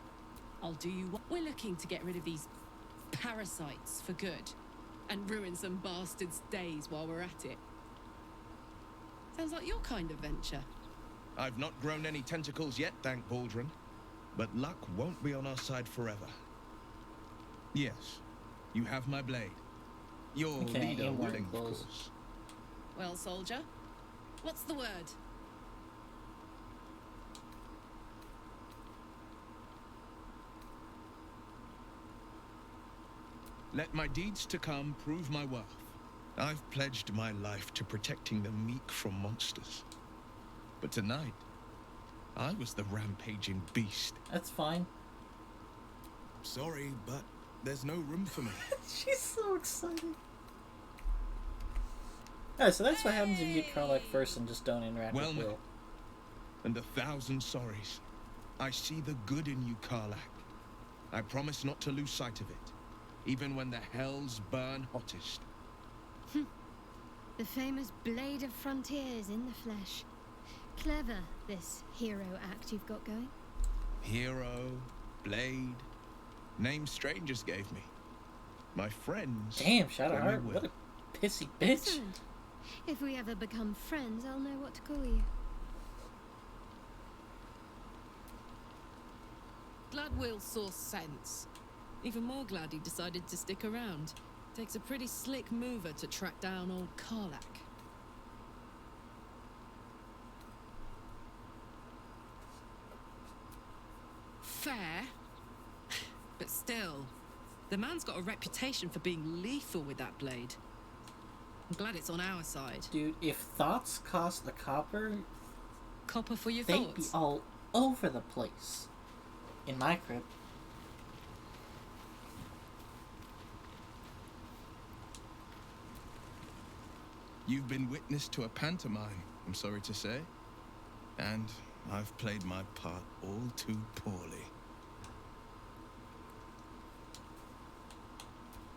I'll do you what... We're looking to get rid of these parasites for good. And ruin some bastards' days while we're at it. Sounds like your kind of venture. I've not grown any tentacles yet, thank Baldrin. But luck won't be on our side forever. Yes, you have my blade. Your leader willing, of course. Well, soldier, what's the word? Let my deeds to come prove my worth. I've pledged my life to protecting the meek from monsters. But tonight, I was the rampaging beast. That's fine. Sorry, but there's no room for me. She's so excited. Alright, so that's what happens if you get Karlach first and just don't interact with Will. And 1,000 sorries. I see the good in you, Karlach. I promise not to lose sight of it, even when the hells burn hottest. The famous blade of frontiers in the flesh. Clever, this hero act you've got going. Hero, blade, names strangers gave me. My friends. Damn, Shadowheart, what a pissy bitch. Excellent. If we ever become friends, I'll know what to call you. Glad Will saw sense. Even more glad he decided to stick around. Takes a pretty slick mover to track down old Karlach. Fair. But still, the man's got a reputation for being lethal with that blade. I'm glad it's on our side. Dude, if thoughts cost a copper... Copper for your they'd thoughts? be all over the place. In my crib. You've been witness to a pantomime, I'm sorry to say. And I've played my part all too poorly.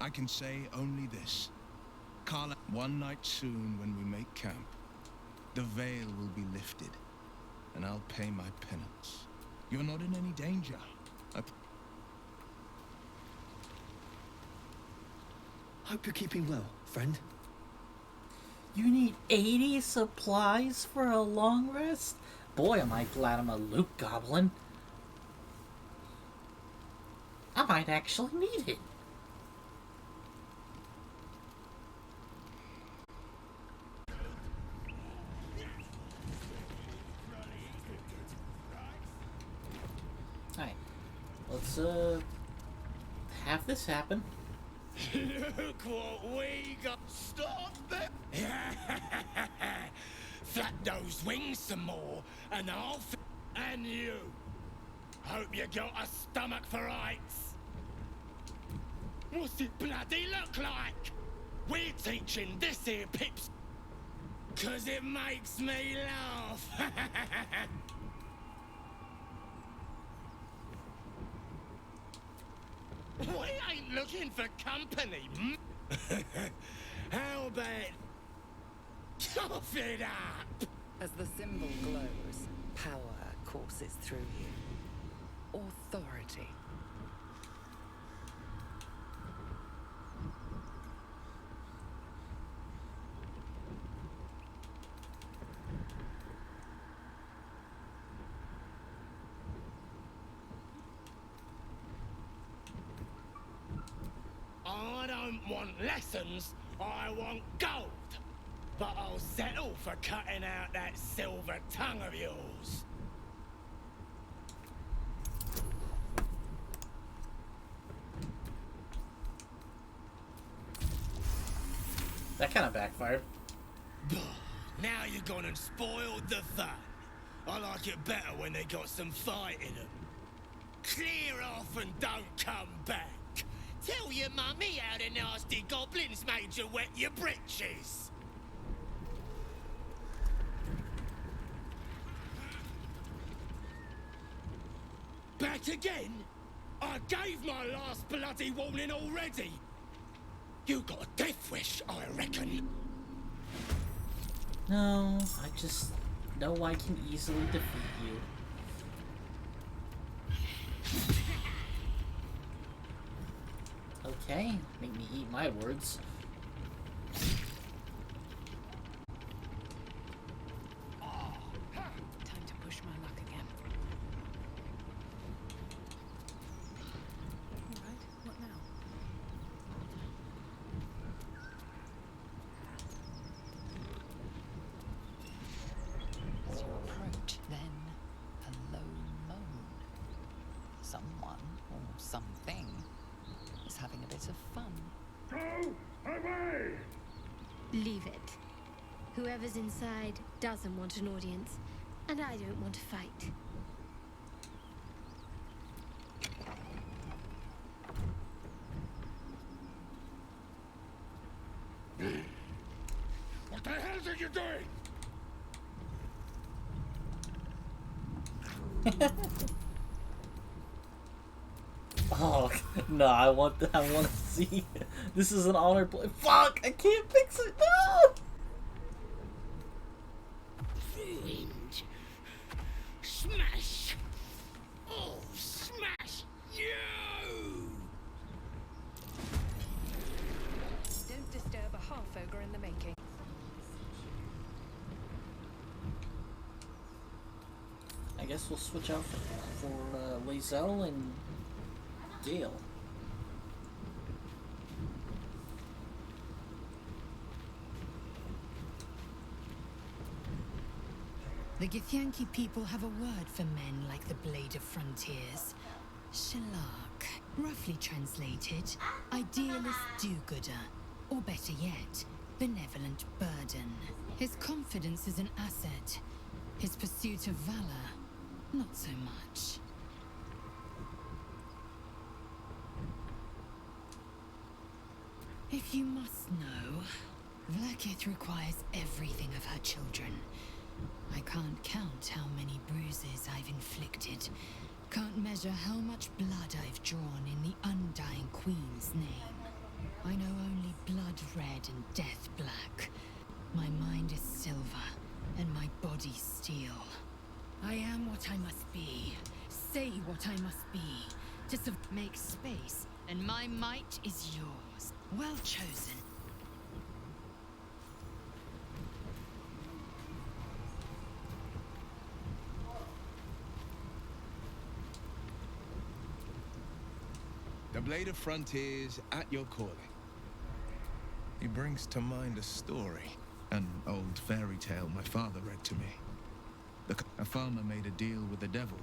I can say only this. Karlach, one night soon when we make camp, the veil will be lifted, and I'll pay my penance. You're not in any danger. Hope you're keeping well, friend. You need 80 supplies for a long rest? Boy, am I glad I'm a loot goblin. I might actually need it. Alright, let's have this happen. Look what we got. Stop that! Flap those wings some more, and I'll and you. Hope you got a stomach for heights. What's it bloody look like? We're teaching this here pips. 'Cause it makes me laugh. We ain't looking for company. How about cough it up? As the symbol glows, power courses through you. Authority. I don't want lessons, I want gold. But I'll settle for cutting out that silver tongue of yours. That kind of backfired. Now you've gone and spoiled the fun. I like it better when they got some fight in them. Clear off and don't come back. Tell your mummy how the nasty goblins made you wet your britches. Back again? I gave my last bloody warning already. You got a death wish, I reckon. No, I just know I can easily defeat you. Okay, make me eat my words. Time to push my luck again. Alright, what now? As you approach, then a low moan. Someone, or something, is having a bit of fun. Go away! Leave it. Whoever's inside doesn't want an audience, and I don't want to fight. What the hell are you doing? Oh no! I want to see. This is an honor play. Fuck! I can't fix it. No. Ruined. Smash. Oh, smash you! Don't disturb a half-ogre in the making. I guess we'll switch out for Lae'zel and Gale. The Githyanki people have a word for men like the Blade of Frontiers. Shalak. Roughly translated, idealist do-gooder. Or better yet, benevolent burden. His confidence is an asset. His pursuit of valor, not so much. If you must know, Vlaakith requires everything of her children. I can't count how many bruises I've inflicted. Can't measure how much blood I've drawn in the undying Queen's name. I know only blood red and death black. My mind is silver, and my body steel. I am what I must be. Say what I must be. To make space, and my might is yours. Well chosen. The Blade of Frontiers at your calling. He brings to mind a story, an old fairy tale my father read to me. A farmer made a deal with the devil.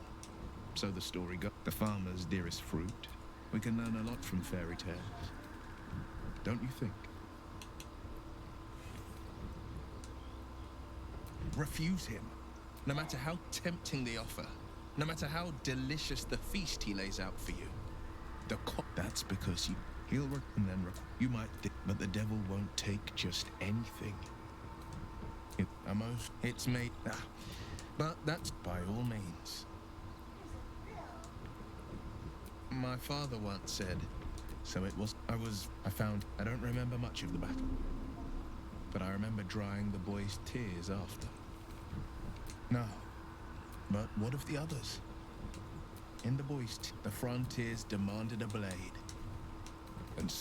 So the story goes. The farmer's dearest fruit. We can learn a lot from fairy tales. Don't you think? Refuse him. No matter how tempting the offer. No matter how delicious the feast he lays out for you. That's because he'll and then you might think, but the devil won't take just anything. It's me. But that's by all means. My father once said, so it was. I don't remember much of the battle. But I remember drying the boy's tears after. No. But what of the others? In the boys' the frontiers demanded a blade. And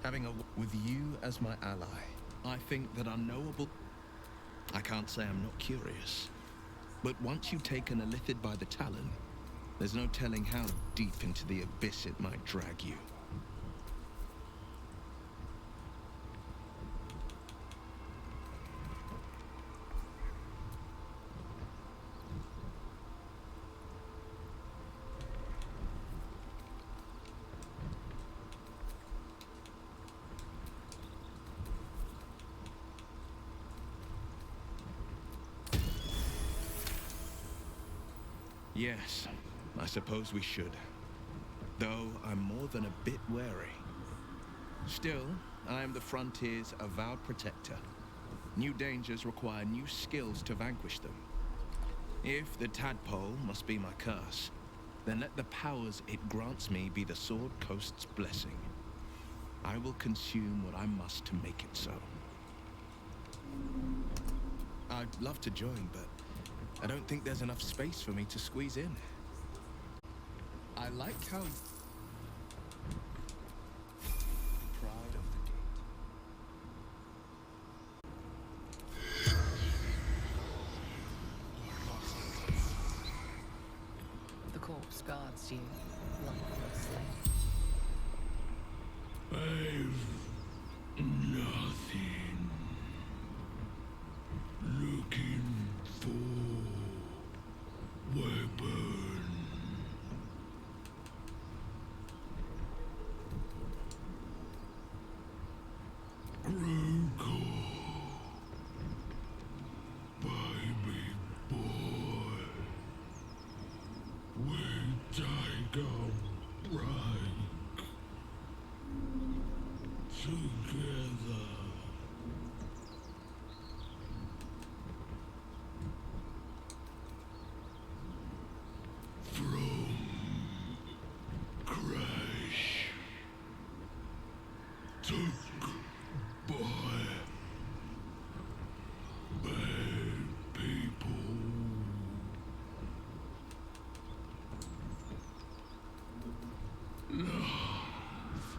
having with you as my ally, I think that unknowable. I can't say I'm not curious. But once you've taken a lithid by the talon, there's no telling how deep into the abyss it might drag you. Yes, I suppose we should. Though I'm more than a bit wary. Still, I am the frontier's avowed protector. New dangers require new skills to vanquish them. If the tadpole must be my curse, then let the powers it grants me be the Sword Coast's blessing. I will consume what I must to make it so. I'd love to join, but I don't think there's enough space for me to squeeze in. I like how... Pride of the The corpse guards you lifelessly. I've nothing. Looking for weapon. Groco, baby boy, we take a break together. From crash took by bad people. Love,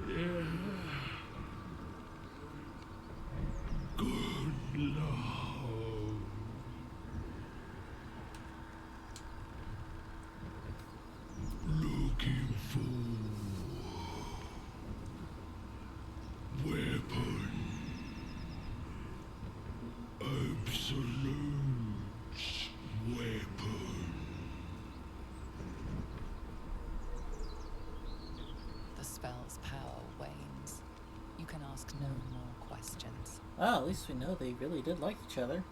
yeah, good love. Looking for weapon. Absolute weapon. The spell's power wanes. You can ask no more questions. Well, at least we know they really did like each other.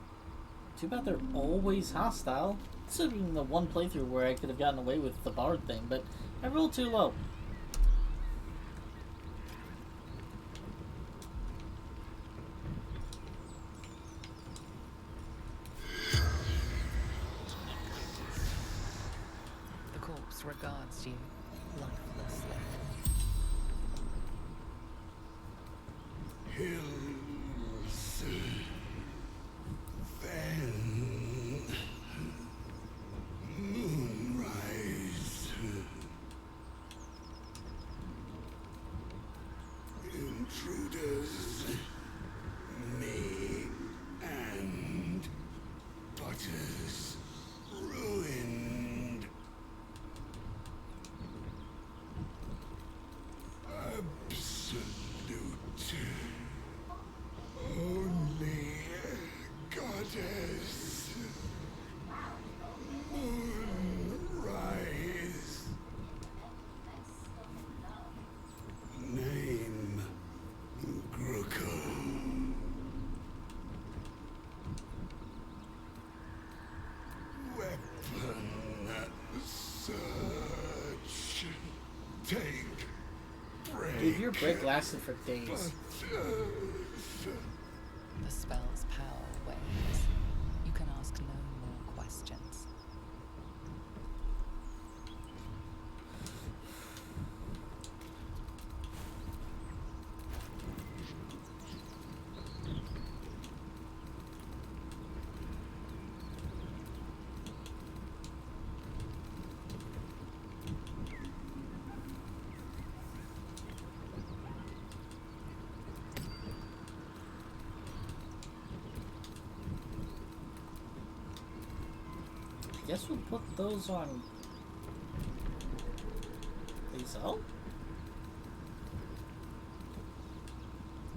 Too bad they're always hostile. Considering the one playthrough where I could have gotten away with the bard thing, but I rolled too low. The corpse regards you lifelessly. Hills, then moonrise, intruders, me and Butters ruined. Absolute. Only goddess. Moonrise. Name Gruko. Weapon search. Take break. Dude, your break lasted for days. The spell guess we'll put those on these out.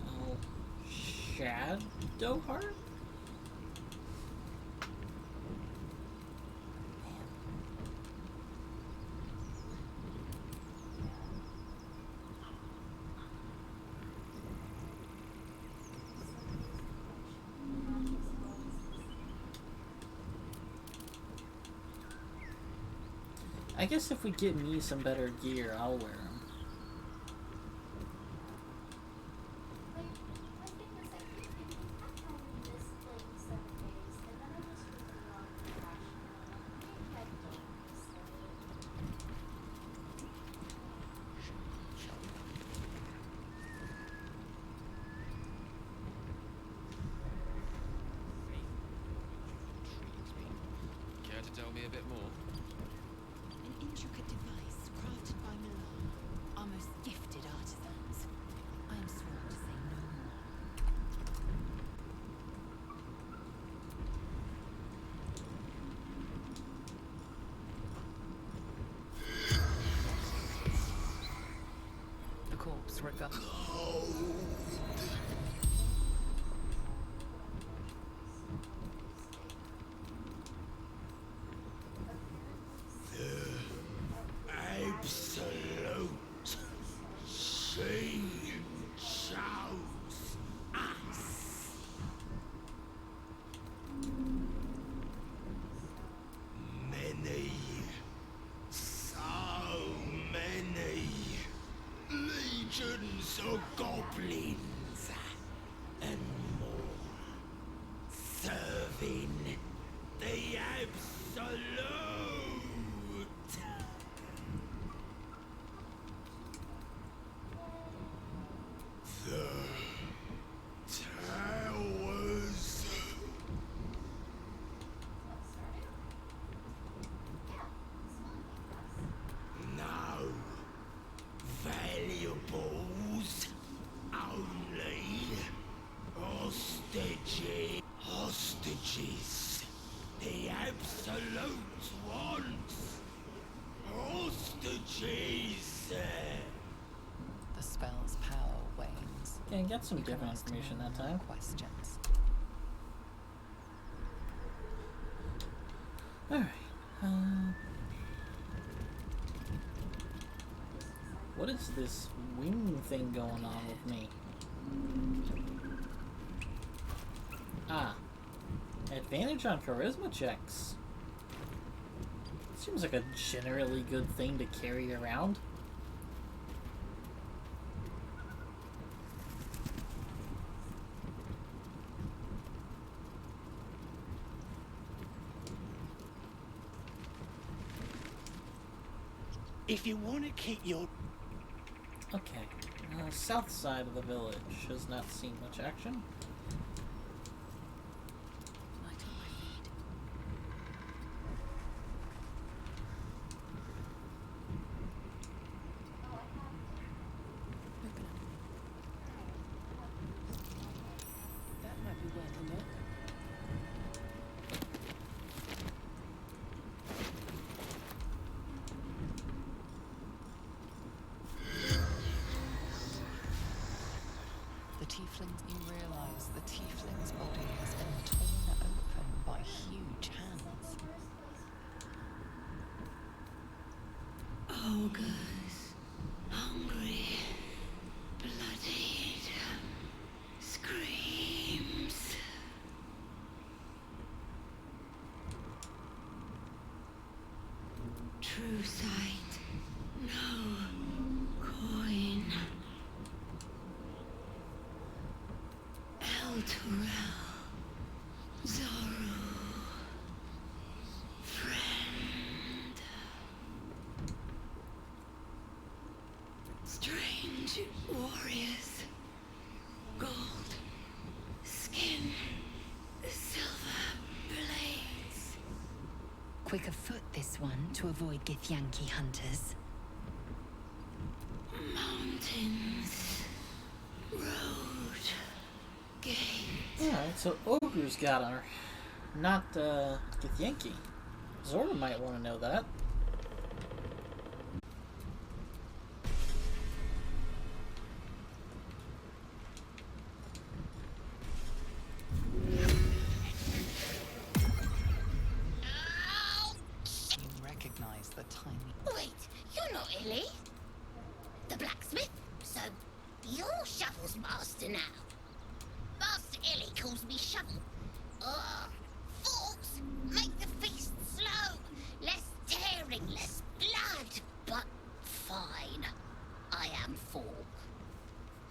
Oh, Shadowheart? I guess if we get me some better gear, I'll wear them. Care to tell me a bit more? An intricate device crafted by Milan, our most gifted artisans. I am sworn to say no more. The corpse regard. Absolute she shows us. Many, so many legions of goblins and more serving the absolute. The towers. No valuables, only hostages. Hostages. The absolute wants hostages. The spell's power wanes. Yeah, get some You can different ask information no that more time. Questions. Alright. What is this wing thing going on with me? Ah. Advantage on charisma checks. Seems like a generally good thing to carry around. If you want to keep your... Okay. South side of the village has not seen much action. That might be worth a look. The tieflings, you realize the tiefling's body has been torn open by huge hands. Ogres, hungry, bloodied, screams. True sight, no coin. El Turel, Zoru, friend. Strange warriors, gold, skin, silver blades. Quick of foot, this one, to avoid Githyanki hunters. Mountains, road, gate. Alright, so Ogre's got her. Not, Githyanki. Zora might want to know that. You recognize the tiny... Wait, you're not Illy. The blacksmith? So, you're Shovel's master now. Master Illy calls me Shovel. Ugh. Forks, make the feast slow. Less tearing, less blood. But fine. I am Fork.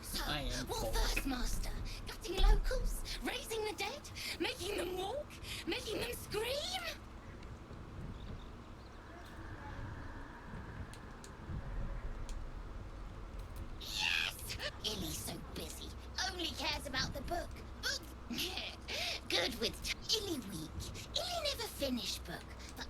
So, what first, Master? Gutting locals? Raising the dead? Making them walk? Making them scream? Yes! Illy's so busy. Only cares about the book. Book? Good with Illy weak. Illy never finished book. But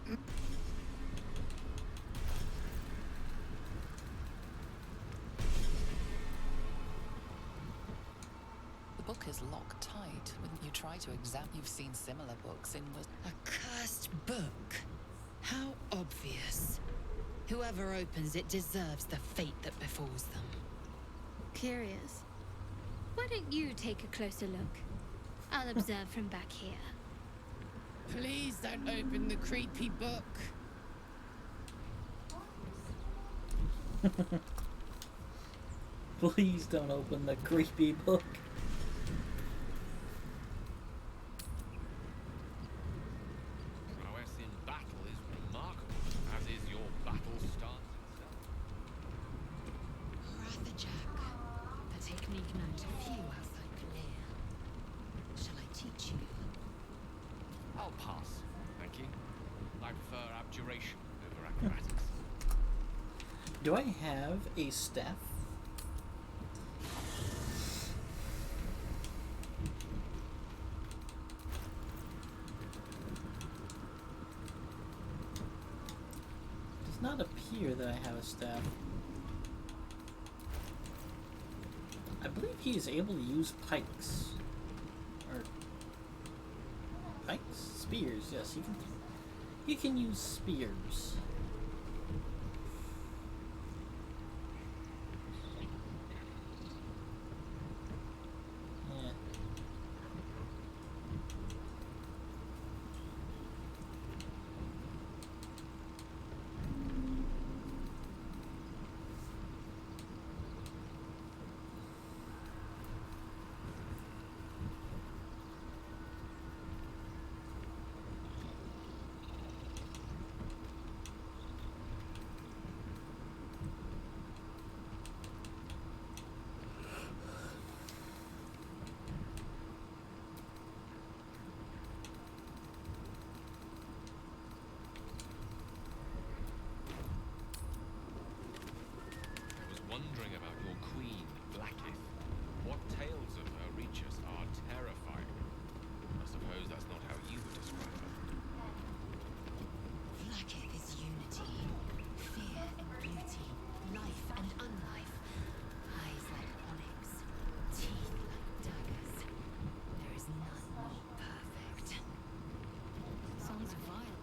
The book is locked tight. When you try to examine, you've seen similar books in... A cursed book? How obvious. Whoever opens it deserves the fate that befalls them. Curious. Why don't you take a closer look? I'll observe from back here. Please don't open the creepy book. Please don't open the creepy book. Prowess in battle is remarkable, as is your battle stance itself. Jack, a technique known to few outside Clear. Shall I teach you? I'll pass, thank you. I prefer abjuration over acrobatics. Do I have a staff? Does not appear that I have a staff. I believe he is able to use pikes. Or pikes? Spears, yes, he can use spears. Yeah. I was wondering about your queen, Blackith. What tales of her reach us are terrifying. I suppose that's not how you would describe her. Blackith is unity, fear and beauty, life and unlife. Eyes like onyx, teeth like daggers. There is none more perfect. Sounds vile.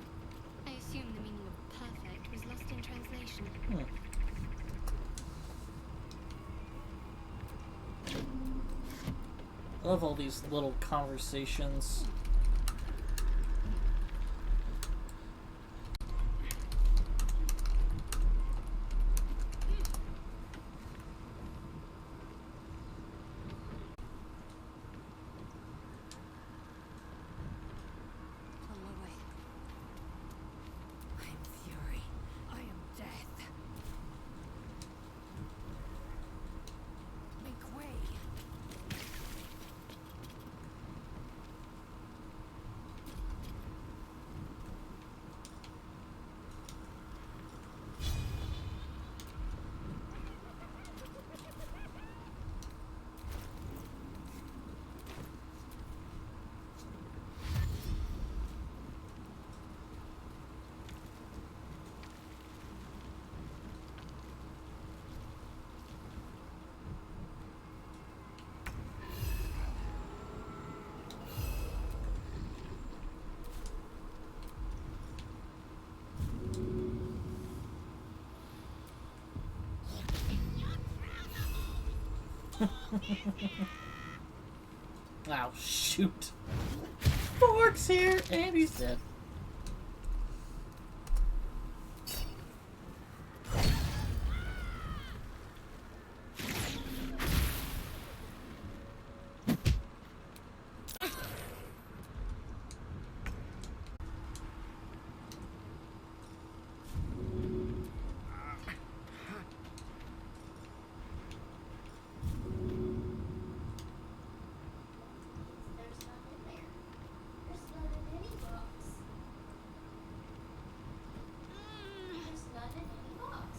I assume the meaning of perfect was lost in translation. I love all these little conversations. On my way. I am fury. I am death. Make way. Wow, shoot. Fork's here, and he's dead. There's nothing there. There's none in any box. There's none in any box.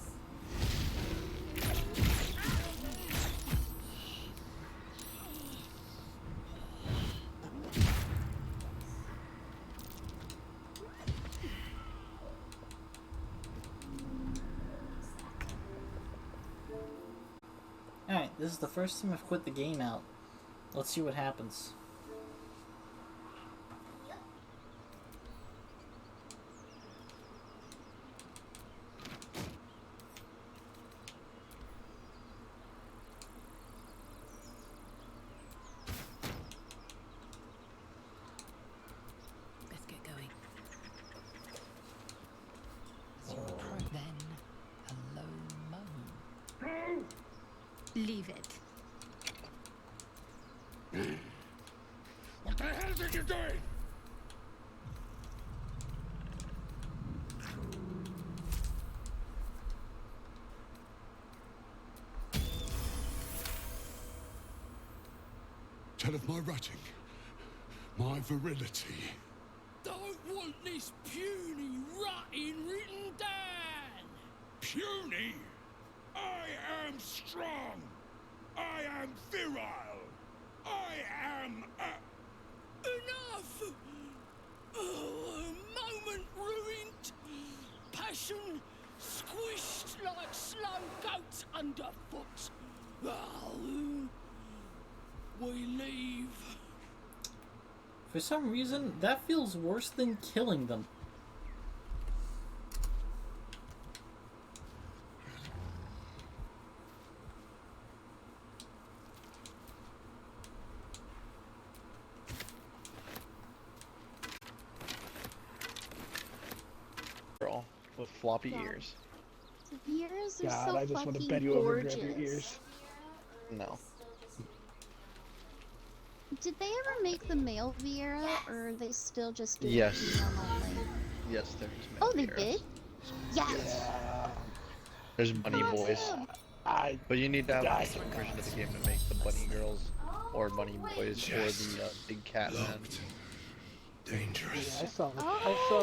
Alright, this is the first time I've quit the game out. Let's see what happens. Best get going. Then a low moan. Leave it. What the hell are you doing? Tell of my writing, my virility. Don't want this puny rotting written down. Puny? I am strong. I am virile. I am Enough! Oh, a moment ruined. Passion squished like slow goats underfoot. Oh, we leave. For some reason, that feels worse than killing them. Girl with floppy ears. The ears are God, so I just want to fucking bend you over and gorgeous. grab your ears. No. Did they ever make the male Viera, or are they still just doing Yes. female only? Yes, there's male Oh, they Vieras. did? Yes! There's bunny boys. I But you need to have a different version of the game to make the bunny girls or bunny boys or the big cat man. Yeah, I saw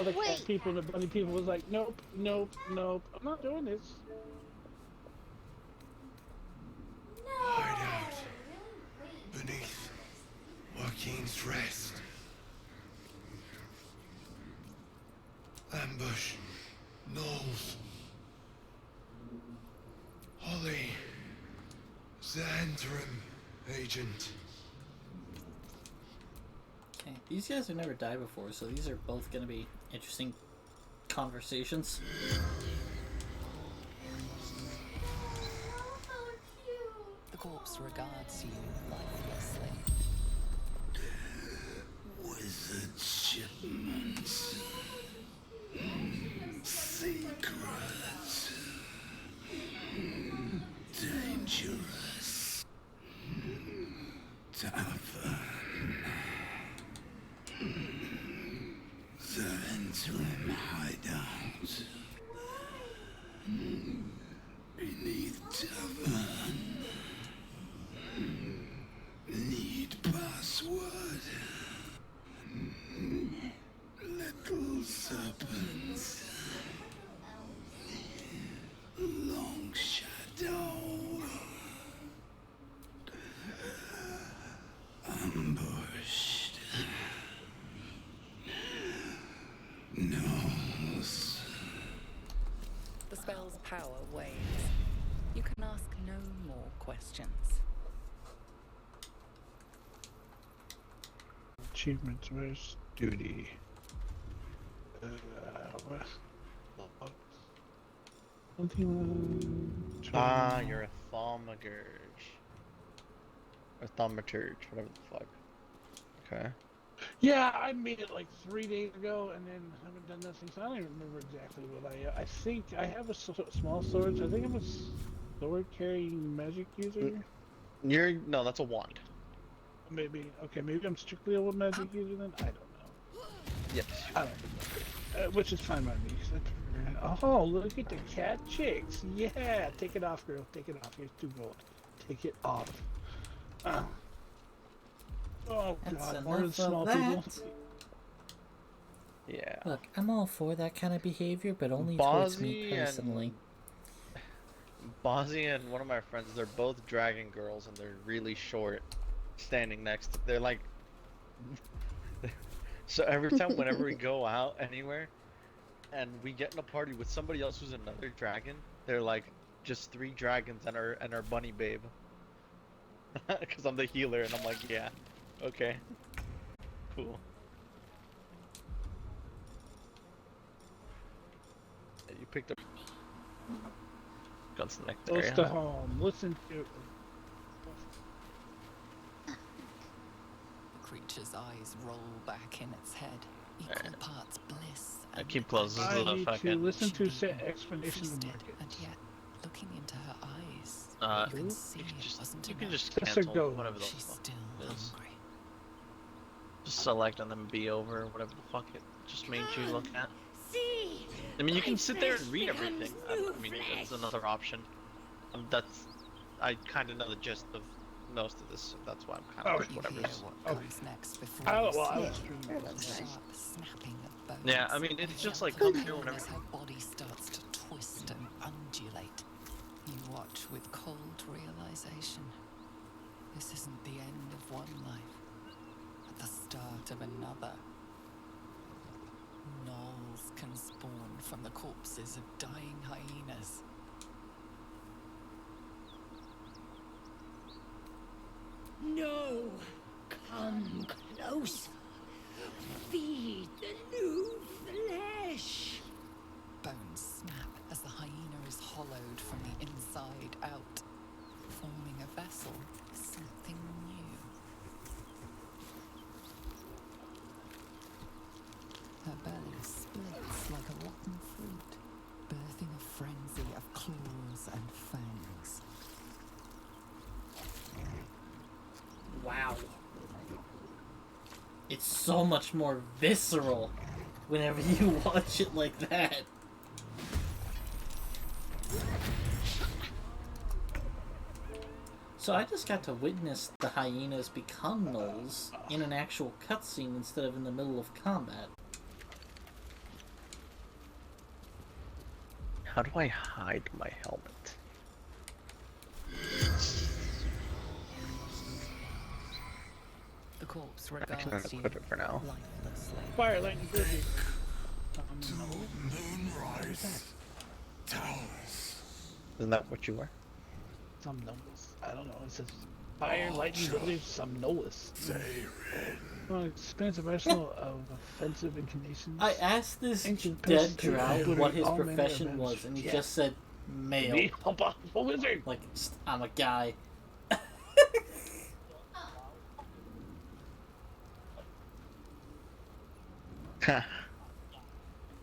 the cat people and the bunny people was like, nope, nope, nope. I'm not doing this. Hide out beneath Joaquin's rest. Ambush. Knowles. Holly. Xantrum agent. Okay, these guys have never died before, so these are both gonna be interesting conversations. The corpse regards you lifelessly. Wizard shipments. Secrets. Dangerous. Tavern. The interim hideout. Beneath tavern. Need password. Little serpents. Long shadow. Ambushed. Nose. The spell's power wanes. You can ask no more questions. Achievements, where's duty? Ah, you're a thaumaturge. Or thaumaturge, whatever the fuck. Okay. Yeah, I made it like 3 days ago, and then haven't done nothing. So I don't even remember exactly what I think I have a small sword. So I think I'm a sword carrying magic user. No, that's a wand. Maybe okay. Maybe I'm strictly a magic user then. I don't know. Yes. I don't remember. Which is fine by me. 'Cause oh, look at the cat chicks. Yeah, take it off, girl. Take it off. Here's 2 gold. Take it off. Oh That's God, more enough small of people. that. Yeah. Look, I'm all for that kind of behavior, but only towards me personally. Bozzy and one of my friends, they're both dragon girls, and they're really short, standing next to. They're like. So every time, whenever we go out anywhere, and we get in a party with somebody else who's another dragon, they're like just 3 dragons and our bunny babe. Because I'm the healer, and I'm like, yeah, okay, cool. Yeah, you picked up. Guns next Close area. to home. Listen to. The creature's eyes roll back in its head, equal parts bliss I and keep close. This is I the need to fucking. listen to explanation of feasted, market. and yet, looking into her eyes, you can see it wasn't You can enough. just That's a cancel go. whatever the She's fuck still it is. hungry. Just select and then be over whatever the fuck it just made you look at. See, I mean, you can sit there and read everything. I mean, that's another option. I kind of know the gist of most of this, so that's why I'm kind of like whatever. Comes next before I you was see streaming the that. sharp snapping of bones. Yeah, I mean, it's just like Gentle come here pull whenever. as her body starts to twist and undulate. You watch with cold realization. This isn't the end of one life, but the start of another. Gnolls can spawn from the corpses of dying hyenas. no, come closer. Feed the new flesh. Bones snap as the hyena is hollowed from the inside out, forming a vessel for something new. Her belly splits like a rotten fruit, birthing a frenzy of claws and fangs. Wow. It's so much more visceral whenever you watch it like that. So I just got to witness the hyenas become gnolls in an actual cutscene instead of in the middle of combat. How do I hide my helmet? The corpse I can regards you equip it for now. lifelessly. Fire, lightning, blizzard. Moonrise towers. Isn't that what you were? Somnolus. I don't know. It says fire, lightning, blizzard, somnolus. Oh, expansive arsenal of offensive incantations. I asked this Ancient dead pests take drow obliterate what his all manner of profession events. was, and he Yeah. just said male. Me, a wizard. Like, I'm a guy.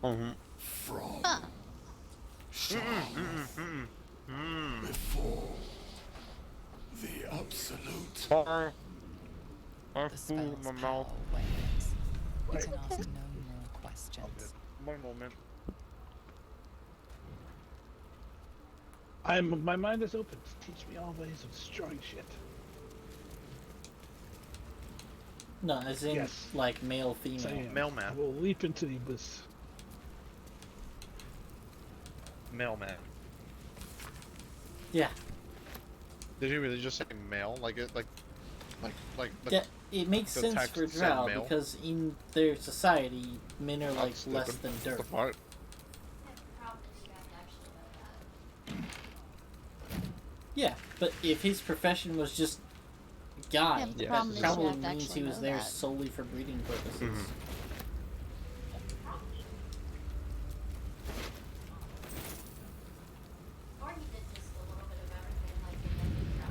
From Mm. before the absolute. Sorry. I The flew spell's my mouth. power wanes. You can ask no more questions. One moment. My mind is open. Teach me all ways of destroying shit. No, as in, Yes. like, male, female. So, yeah, I Mailman. will leap into the abyss. Mailman. Yeah. Did he really just say male? Like it, like the, Yeah, it makes the sense text for said drow, male? because in their society, men are, like, stupid. less than dirt. The part. Yeah, but if his profession was just guy, Yeah, but the that problem is you probably have to means actually he was know there that. solely for breeding purposes. Mm-hmm.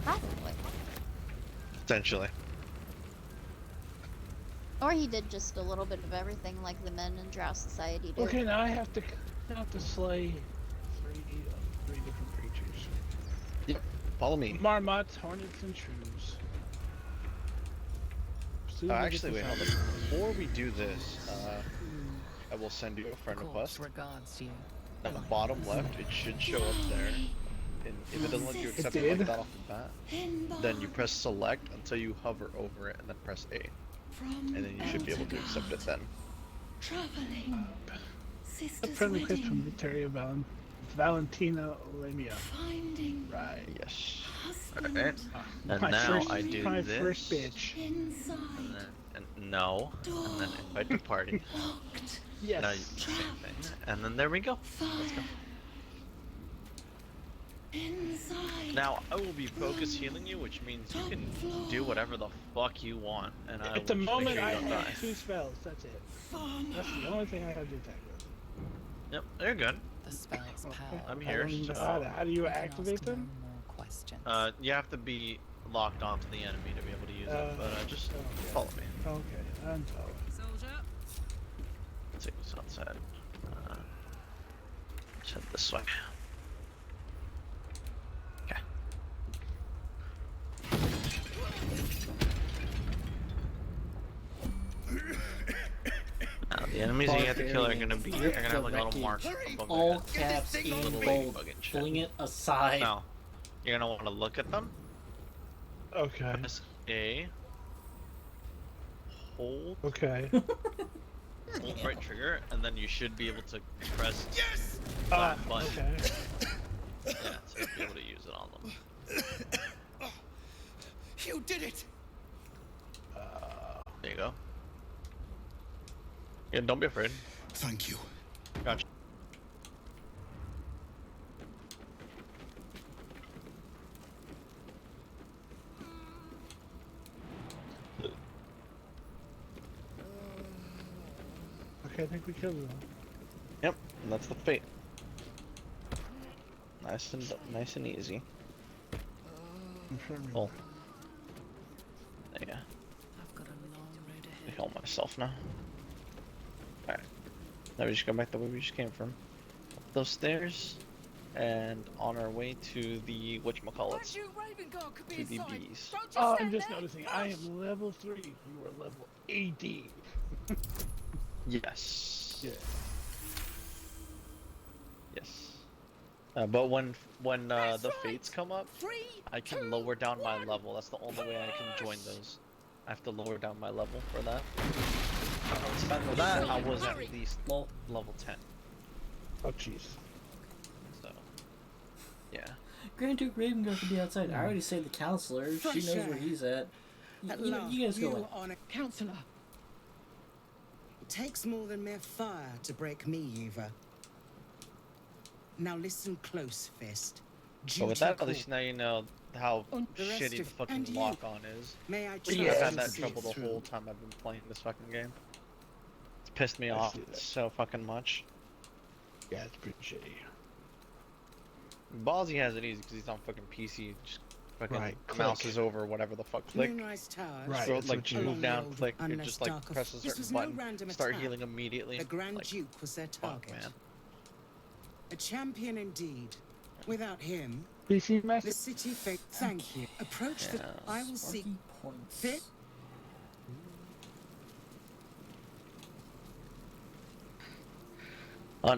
Probably. Potentially. Or he did just a little bit of everything like the men in Drow Society do. Okay, now I have to slay three different creatures. Yep. Follow me. Marmots, hornets, and shrews. Actually, wait, hold on. Before we do this, I will send you a friend request. Regards to you. At the bottom left, it should show up there. And if it doesn't let you accept it like that off the bat, then you press select until you hover over it and then press A. And then you should be able to accept it then. Traveling. A friend request from Victoria Valentina Lemia. Right. Yes. Alright. And now I do my this. First bitch. And no. And then invite to party. Yes. Now you do the same thing. And then there we go. Let's go. Now I will be focus healing you, which means you can do whatever the fuck you want, and I At the will just moment, make sure I you don't die. have 2 spells. That's it. That's the only thing I have to attack with. Yep, they're good. The spell's power. I'm here. How do you activate them? You have to be locked onto the enemy to be able to use it, but just follow me. Okay, I'm following. Soldier. Let's see what's outside. Let's head this way. Okay. Now, the enemies you have to kill are gonna have like a little mark above their All head. caps in Little bold. ladybug and shit. Pulling it aside. Now, you're gonna want to look at them. Okay. Press A. Hold. Okay. Hold right trigger, and then you should be able to press that button. Okay. Yeah, so you'll be able to use it on them. You did it! There you go. Yeah, don't be afraid. Thank you. Gotcha. Okay, I think we killed them. Yep, and that's the fate. Nice and easy. I'm sure. Well, there you go. I've got a long road ahead. I heal myself now. Alright. Now we just go back the way we just came from. Up those stairs. And on our way to the whatchamacallits. To the bees. Oh, I'm just noticing. I am level 3. You are level 80. Yes. Yeah. Yes. But when the fates come up, I can lower down my level. That's the only way I can join those. I have to lower down my level for that. For that, I was at least level 10. Oh, jeez. So, yeah. Grand Duke Ravenguard could be outside. I already saved the counselor. She knows where he's at. You guys go in. On a counselor. It takes more than mere fire to break me, Yuva. Now listen close, Fist. But with that, at least now you know how shitty the fucking lock-on is. May I I've had that trouble the whole time I've been playing this fucking game. It's pissed me off so fucking much. Yeah, it's pretty shitty. Ballsy has it easy because he's on fucking PC. Just fucking mouses over whatever the fuck. Click. Right. So, like Along move the down, old click. You unless just like dark of- press a This certain was no button. random Start attack. healing immediately. The Grand like, Duke was their fuck, target. man. A champion indeed. Without him, PC the city fate. Thank you. Approach the. I will seek. Fit.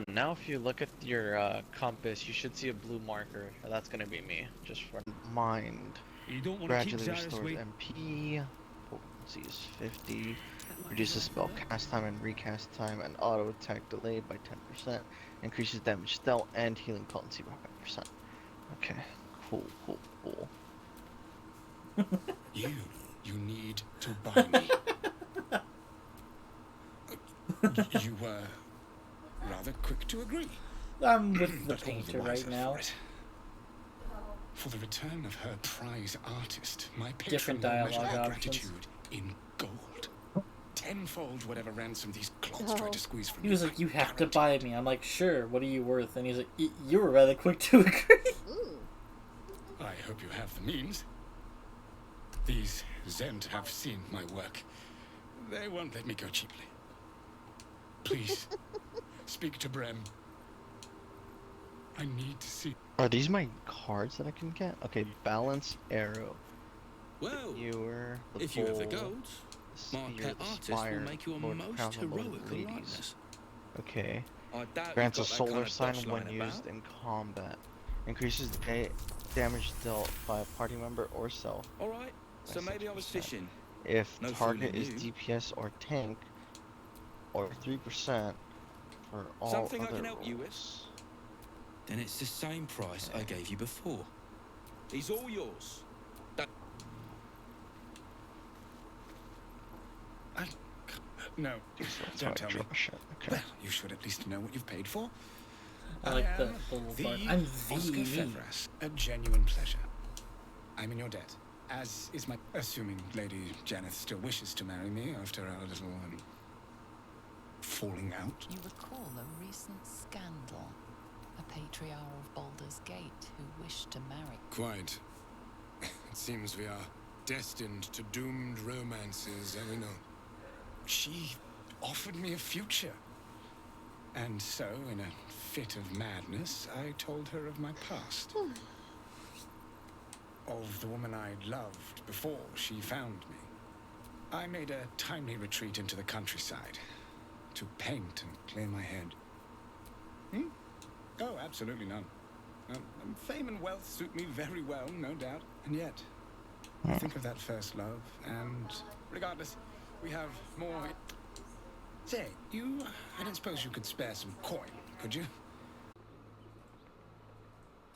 Now if you look at your compass, you should see a blue marker. That's gonna be me. Just for mind. You don't want to keep Gradually Zara's restores way. MP. Potency is 50. Reduces spell cast time and recast time, and auto attack delayed by 10%. Increases damage dealt and healing potency by 5%. Okay. Cool. You need to buy me. You were rather quick to agree. I'm with the But all painter wiser right now. for it. For the return of her prize artist, my Different patron will measure dialogue her options. gratitude in gold. Tenfold whatever ransom these clots tried to squeeze from He me. was like, "You have to buy me." I'm like, "Sure. What are you worth?" And he's like, "You were rather quick to agree." I hope you have the means. These Zend have seen my work. They won't let me go cheaply. Please, speak to Brem. I need to see. Are these my cards that I can get? Okay, balance, arrow. Well, Viewer, the if you have the bowl, gold, the my spear, pet the artist spire, will make you a Lord most Crown, and Lord heroic Ladies. likeness. Okay. I doubt Grants a you've got that solar kind of sign dodge when lying used about. in combat. Increases damage dealt by a party member or self. All right, so maybe I was 6%. fishing. If No target fooling is you. DPS or tank, or 3% for all Something I other can help you with? roles. Then it's the same price I gave you before. He's all yours. No, So don't tell me. okay. Well, you should at least know what you've paid for. I like the am whole the part. I'm Oscar the me. Fevras. A genuine pleasure. I'm in your debt, as is my... Assuming Lady Janeth still wishes to marry me after our little, falling out. You recall a recent scandal. A patriarch of Baldur's Gate who wished to marry. Quite. It seems we are destined to doomed romances, are we not? She offered me a future. And so, in a fit of madness, I told her of my past. Of the woman I'd loved before she found me. I made a timely retreat into the countryside to paint and clear my head. Oh, absolutely none. Fame and wealth suit me very well, no doubt. And yet, I think of that first love, and regardless, we have more... Say, I don't suppose you could spare some coin, could you?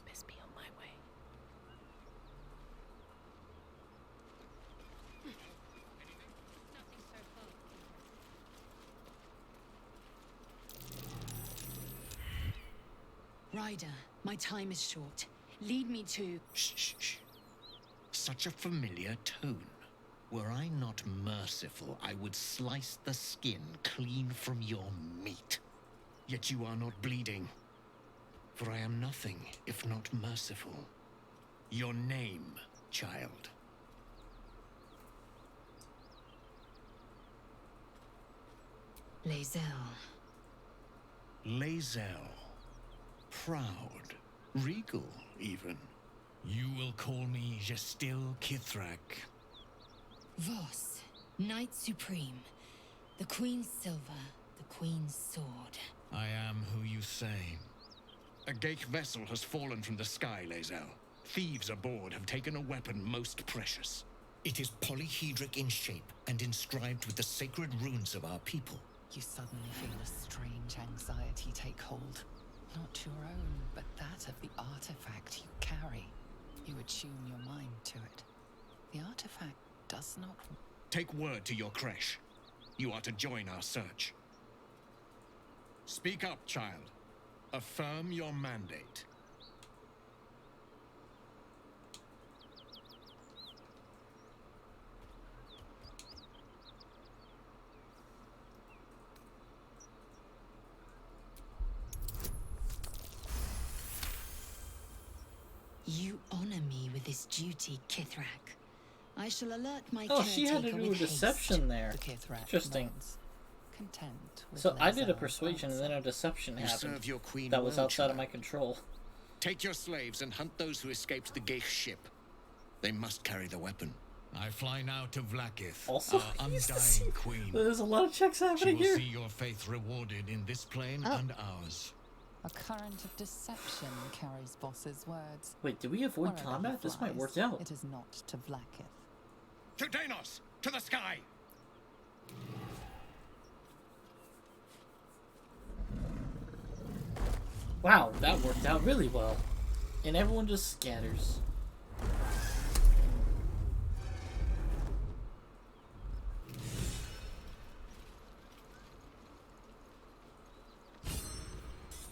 Best be on my way. Ryder, my time is short. Lead me to... Shh. Such a familiar tone. Were I not merciful, I would slice the skin clean from your meat. Yet you are not bleeding. For I am nothing if not merciful. Your name, child. Lae'zel. Lae'zel. Proud. Regal, even. You will call me Gestil Kithrak. Voss, Knight Supreme. The Queen's silver, the Queen's sword. I am who you say. A Geich vessel has fallen from the sky, Lae'zel. Thieves aboard have taken a weapon most precious. It is polyhedric in shape and inscribed with the sacred runes of our people. You suddenly feel a strange anxiety take hold. Not your own, but that of the artifact you carry. You attune your mind to it. The artifact does not... Take word to your creche. You are to join our search. Speak up, child. Affirm your mandate. You honor me with this duty, Kithrak. I shall alert my Oh, she had to caretaker do a with deception haste. there. The Kithrak Interesting. nods, content with So I did a Lae'zel's persuasion and then a deception You happened. serve your queen That was well, outside of child. my control. Take your slaves and hunt those who escaped the Geich ship. They must carry the weapon. I fly now to Vlaakith, Also, our he's the undying queen. There's a lot of checks She happening will here. see your faith rewarded in this plane and ours. A current of deception carries Boss's words. Wait, did we avoid Wherever combat? he This might flies, work out. It is not to Vlaakith. To Danos! To the sky! Wow, that worked out really well. And everyone just scatters.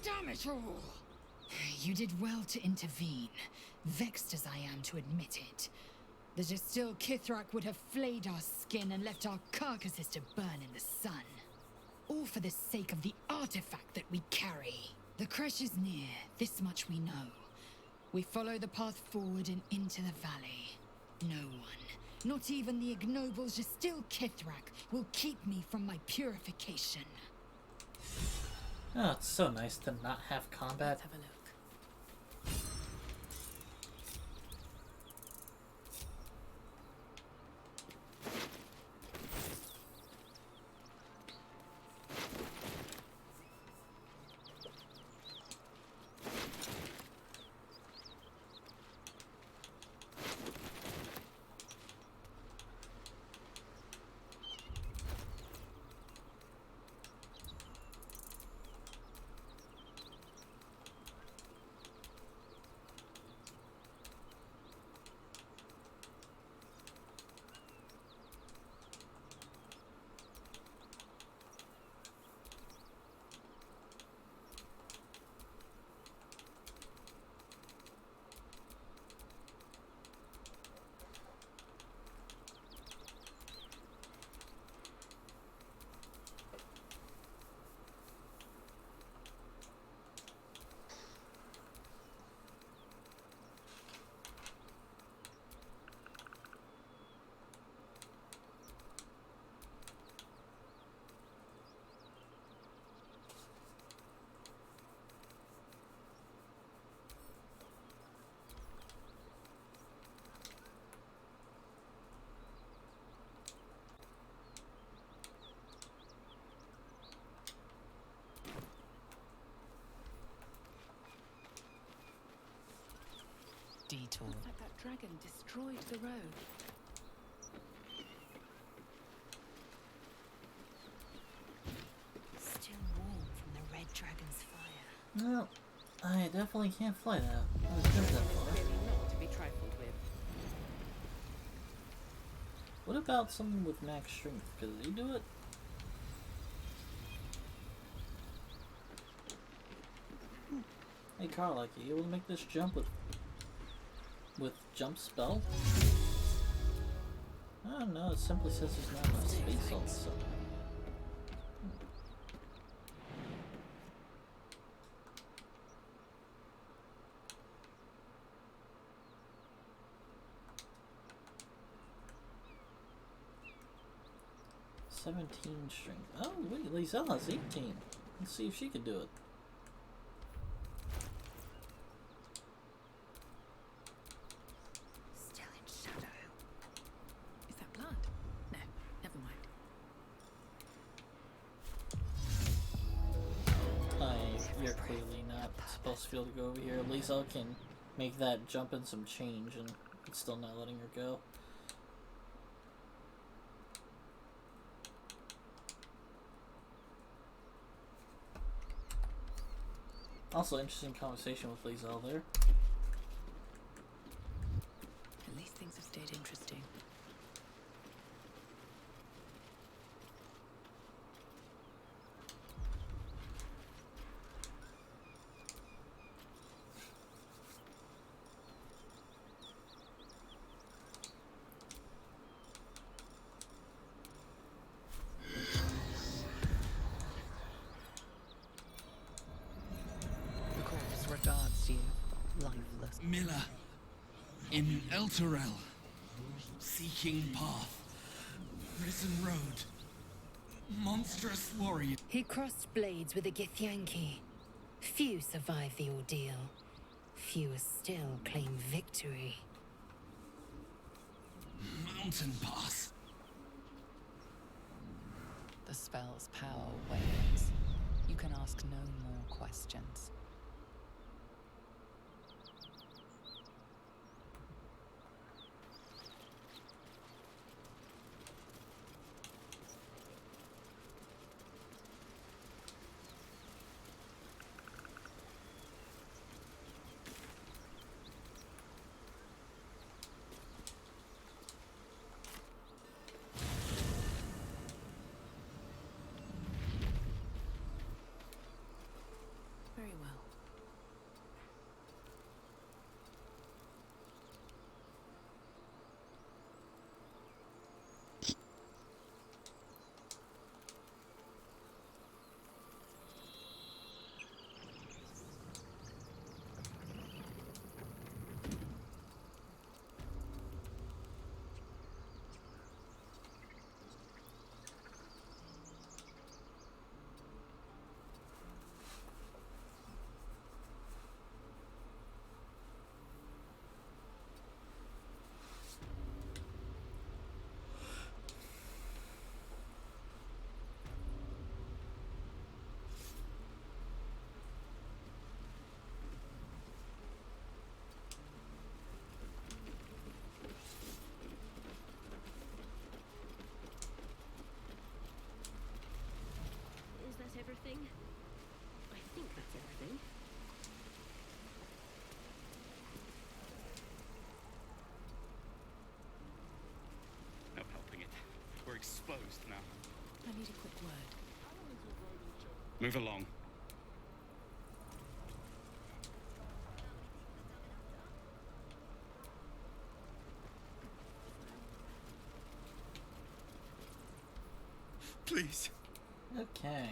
Damn it all! You did well to intervene, vexed as I am to admit it. The Gestil Kithrak would have flayed our skin and left our carcasses to burn in the sun. All for the sake of the artifact that we carry. The crash is near, this much we know. We follow the path forward and into the valley. No one, Not even the ignoble Gestil Kithrak will keep me from my purification. Oh, it's so nice to not have combat. Let's have a look. Detour. Looks like that dragon destroyed the road. Still warm from the red dragon's fire. No, I definitely can't fly that. I was just that far. Really not to be trifled with. What about someone with max strength? Could he do it? Hey Carl, like, are you able to make this jump with jump spell? I don't know, it simply says there's not enough space on this. 17 strength. Oh, wait, Lizelle has 18. Let's see if she can do it. Still in shadow. Is that blood? No, never mind. You're clearly not supposed to be able to go over here. Lizelle can make that jump and some change, and it's still not letting her go. Also, interesting conversation with Lizelle there. At least things have stayed interesting. Regards you, lifeless. Miller, in Elturel, seeking path, risen road, monstrous warrior. He crossed blades with a Githyanki. Few survive the ordeal. Fewer still claim victory. Mountain pass. The spell's power wanes. You can ask no more questions. Very well. everything? I think that's everything. No helping it. We're exposed now. I need a quick word. Move along. Please. Okay.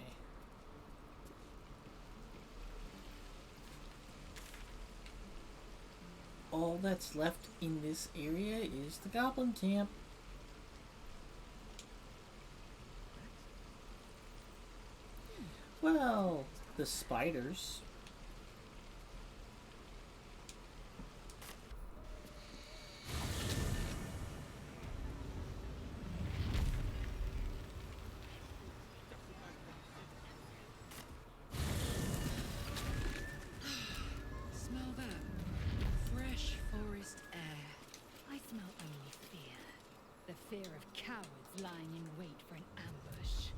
All that's left in this area is the goblin camp. Well, the spiders. Smell that? Fresh forest air. I smell only fear. The fear of cowards lying in wait for an ambush.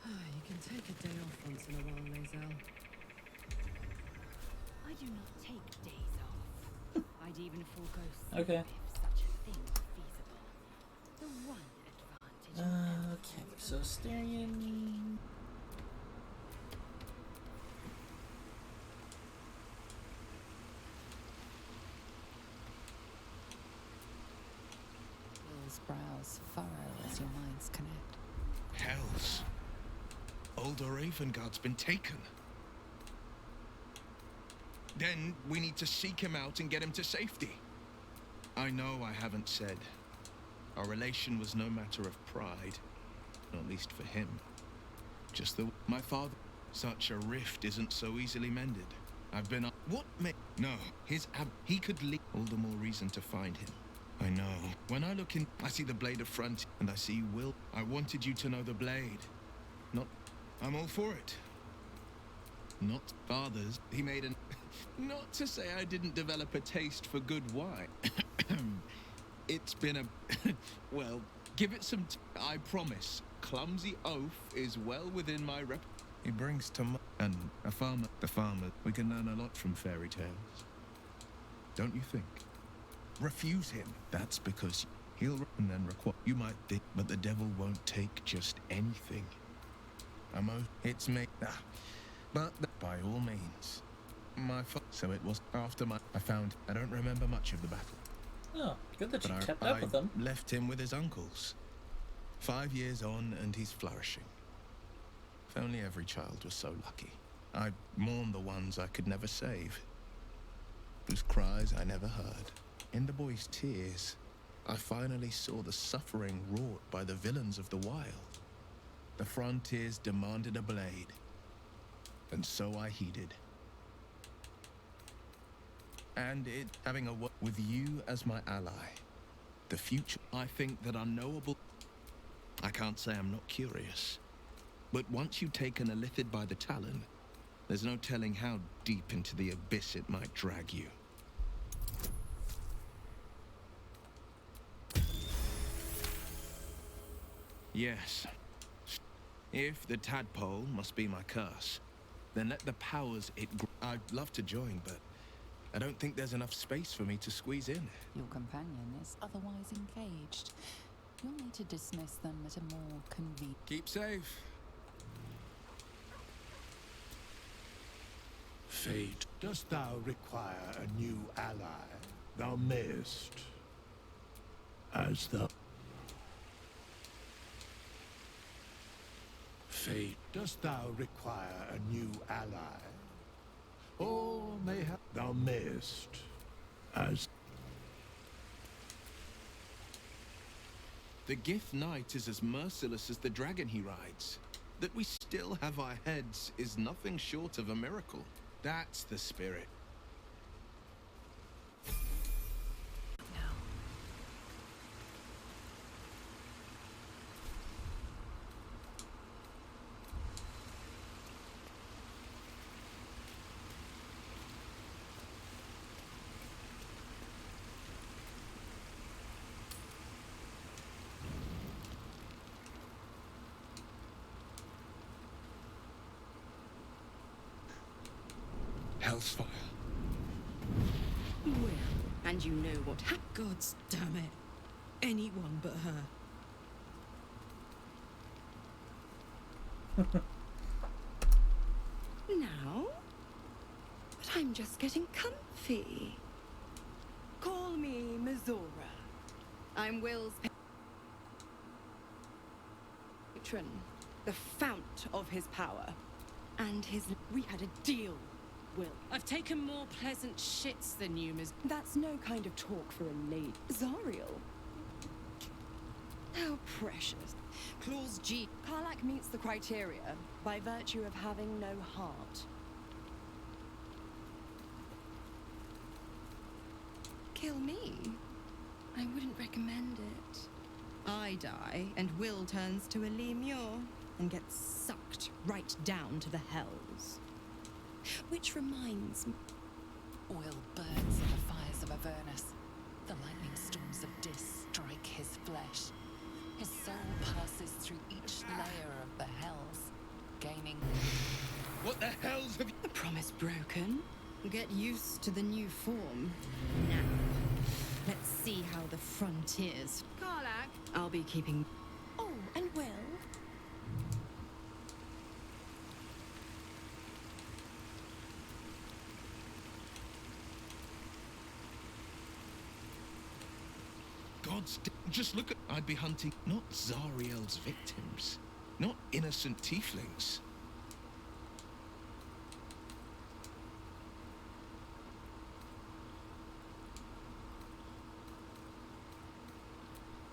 You can take a day off once in a while, Lae'zel. I do not take days off. I'd even forego sleep Okay. if such a thing were feasible. The one advantage. Okay, so Styrian. Will's brows furrow as your minds connect. Hells. Old Ravengard's been taken. Then we need to seek him out and get him to safety. I know I haven't said. Our relation was no matter of pride. Not least for him. Just the... My father... Such a rift isn't so easily mended. I've been... What may... No, he could leave. All the more reason to find him. I know. When I look in... I see the blade of front, and I see Will. I wanted you to know the blade. Not... I'm all for it. Not father's. He made an... Not to say I didn't develop a taste for good wine. It's been a... Well, give it some... I promise. Clumsy oath is well within my rep... He brings to... And a farmer... The farmer... We can learn a lot from fairy tales. Don't you think? Refuse him. That's because he'll... And then require... You might think... But the devil won't take just anything. It's me. But by all means. So it was after I found... I don't remember much of the battle. Oh, good that you But kept up with them. Left him with his uncles. 5 years on, and he's flourishing. If only every child was so lucky. I mourn the ones I could never save, whose cries I never heard. In the boy's tears, I finally saw the suffering wrought by the villains of the wild. The frontiers demanded a blade, and so I heeded. And it having a work with you as my ally. The future, I think that unknowable... I can't say I'm not curious. But once you've taken a lithid by the talon, there's no telling how deep into the abyss it might drag you. Yes. If the tadpole must be my curse, then let the powers it... I'd love to join, but I don't think there's enough space for me to squeeze in. Your companion is otherwise engaged. You'll need to dismiss them at a more convenient... Keep safe. Fate, dost thou require a new ally? Thou mayest. As the... Fate, dost thou require a new ally? Or mayhap thou mayest. As... The Gith Knight is as merciless as the dragon he rides. That we still have our heads is nothing short of a miracle. That's the spirit. hell's fire. Well, and you know what God's damn it. Anyone but her. Now? But I'm just getting comfy. Call me Mizora. I'm Will's patron, the fount of his power. And we had a deal, Will. I've taken more pleasant shits than you, Ms. That's no kind of talk for a lady. Zariel. How precious. Clause G. Karlak meets the criteria by virtue of having no heart. Kill me? I wouldn't recommend it. I die, and Will turns to a lemure and gets sucked right down to the hells. Which reminds me. Oil burns in the fires of Avernus. The lightning storms of Dis strike his flesh. His soul passes through each layer of the hells, gaining... What the hell's have you... The promise broken? Get used to the new form. Now, let's see how the frontiers... Karlak! I'll be keeping... Oh, and Will? Just look at... I'd be hunting not Zariel's victims, not innocent tieflings.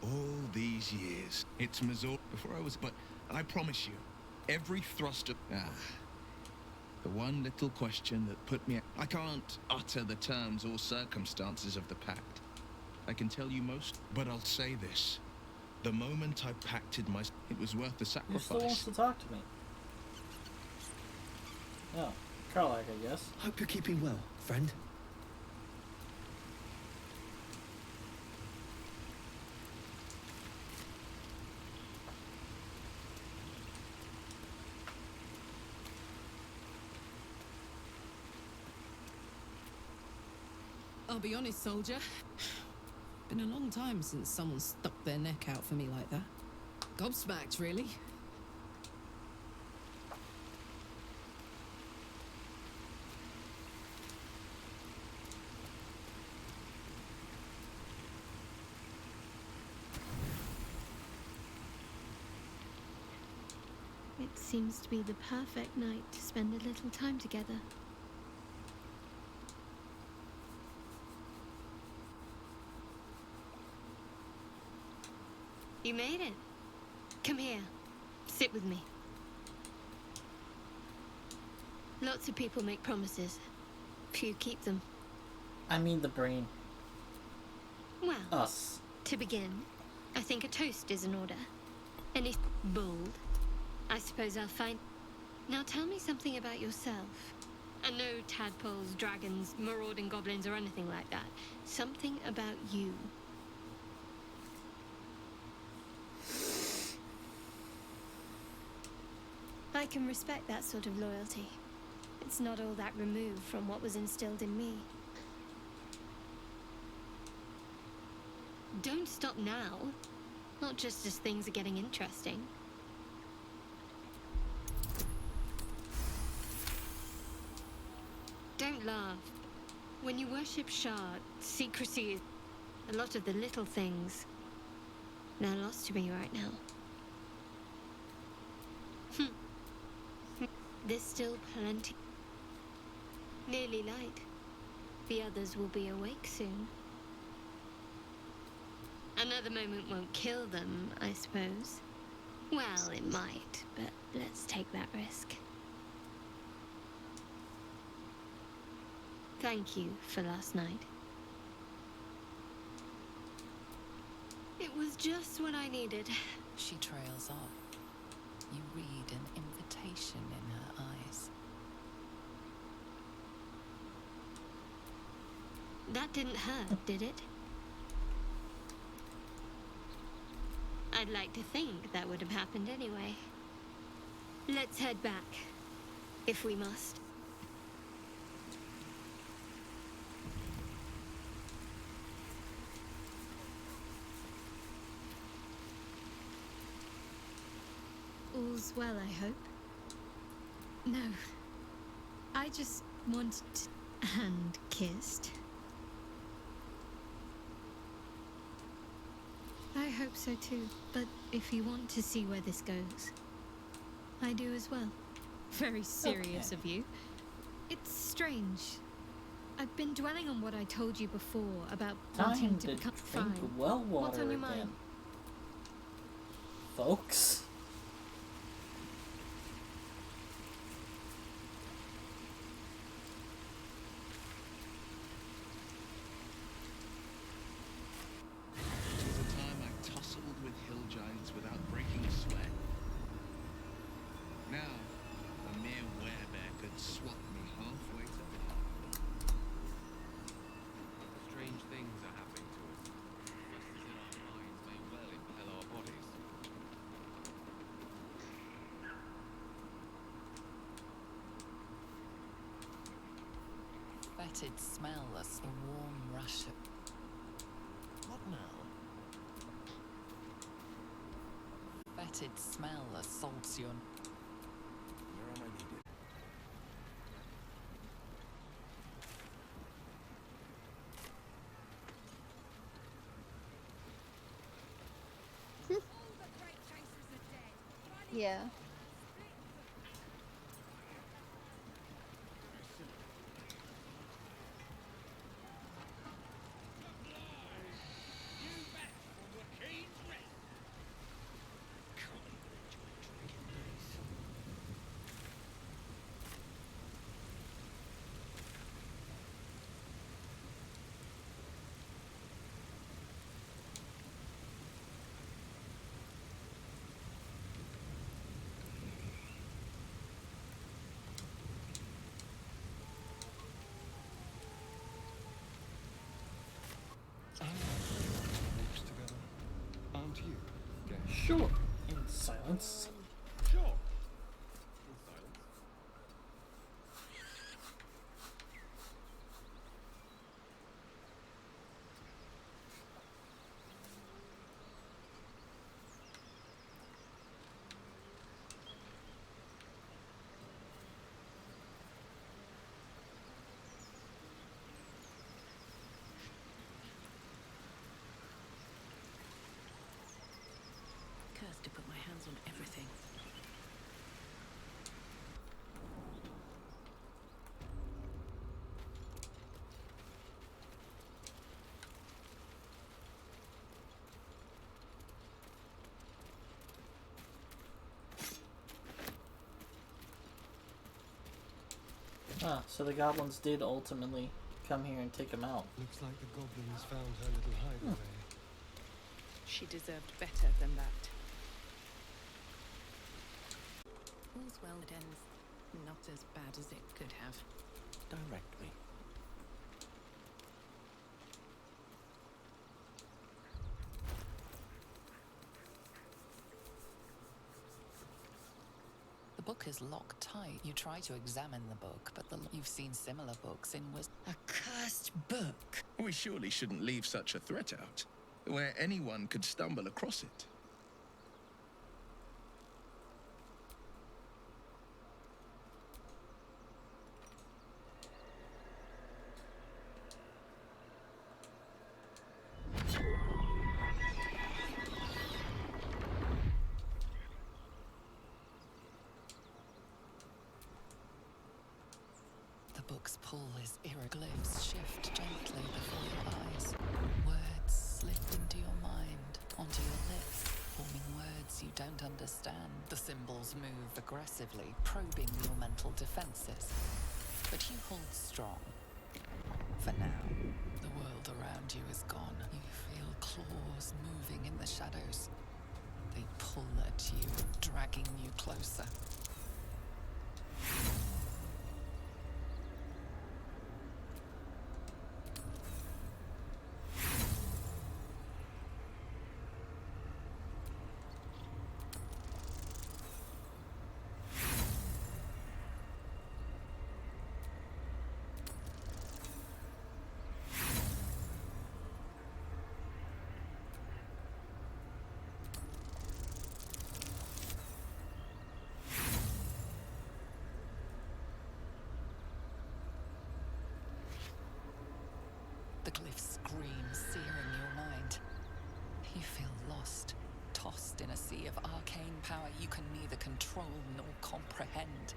All these years, it's Mazor before I was... But I promise you, every thrust of... the one little question that put me... I can't utter the terms or circumstances of the pact. I can tell you most, but I'll say this. The moment I pacted my... It was worth the Who sacrifice. still wants to talk to me? Oh, Karlak, I guess. Hope you're keeping well, friend. I'll be honest, soldier. Been a long time since someone stuck their neck out for me like that. Gobsmacked, really. It seems to be the perfect night to spend a little time together. You made it. Come here. Sit with me. Lots of people make promises. Few keep them. I mean the brain. Well, Us. to begin, I think a toast is in order. Any bold? I suppose I'll find... Now tell me something about yourself. And no tadpoles, dragons, marauding goblins or anything like that. Something about you. I can respect that sort of loyalty. It's not all that removed from what was instilled in me. Don't stop now. Not just as things are getting interesting. Don't laugh. When you worship Shard, secrecy is a lot of the little things. They're lost to me right now. There's still plenty. Nearly light. The others will be awake soon. Another moment won't kill them, I suppose. Well, it might, but let's take that risk. Thank you for last night. It was just what I needed. She trails on. You read an invitation in her eyes. That didn't hurt, did it? I'd like to think that would have happened anyway. Let's head back, if we must. All's well, I hope. No. I just wanted hand kissed. I hope so too, but if you want to see where this goes, I do as well. Very serious of you. It's strange. I've been dwelling on what I told you before about wanting Time to to become drink fine. well What's water on your again, mind? folks. Was a time I tussled with hill giants without breaking a sweat. Now, a mere werebear could swat me halfway to the heart. Strange things are happening to us. Forces in our minds may well impel our bodies. Fetid smell as the warm rush of... What now? Fetid smell assaults your... Where am I needed? Yeah. Walks together, aren't you? Gay? Sure. In silence. Sure. In silence. Cursed to put my hands on everything. Ah, so the goblins did ultimately come here and take him out. Looks like the goblins found her little hideaway. She deserved better than that. All's well that ends not as bad as it could have. Direct me. The book is locked tight. You try to examine the book, but you've seen similar books in wisdom. A cursed book. We surely shouldn't leave such a threat out, where anyone could stumble across it. The book's pull is hieroglyphs shift gently before your eyes. Words slip into your mind, onto your lips, forming words you don't understand. The symbols move aggressively, probing your mental defenses. But you hold strong. For now, the world around you is gone. You feel claws moving in the shadows. They pull at you, dragging you closer. glyphs scream, searing your mind. You feel lost, tossed in a sea of arcane power you can neither control nor comprehend.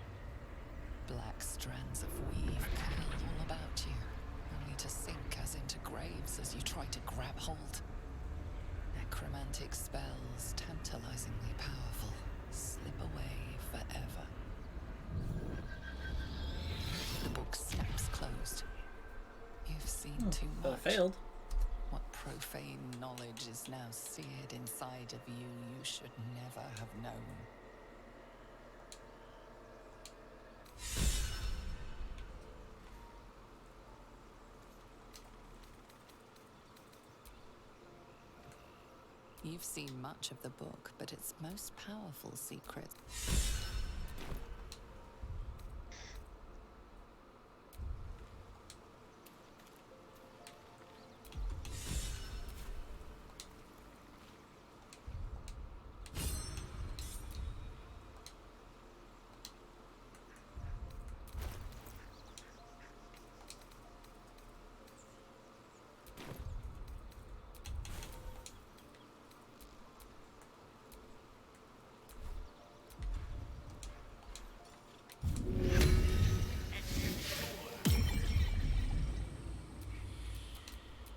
Black strands of weave coil all about you, only to sink as into graves as you try to grab hold. Necromantic spells, tantalizingly powerful, slip away forever. The book snaps closed. You've seen too much. Failed. What profane knowledge is now seared inside of you should never have known. You've seen much of the book, but its most powerful secret.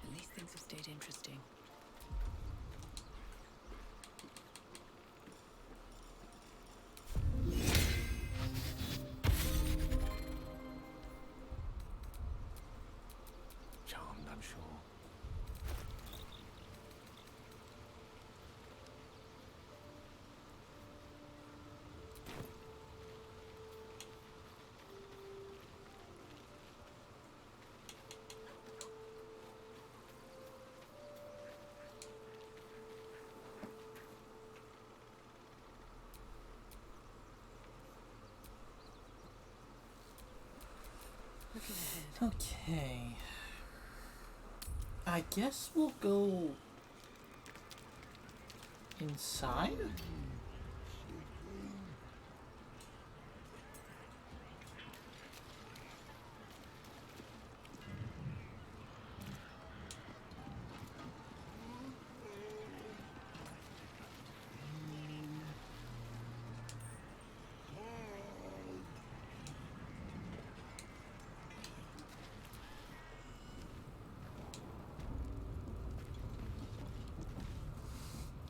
At least things have stayed interesting. Charmed, I'm sure. Looking ahead. Okay. I guess we'll go inside.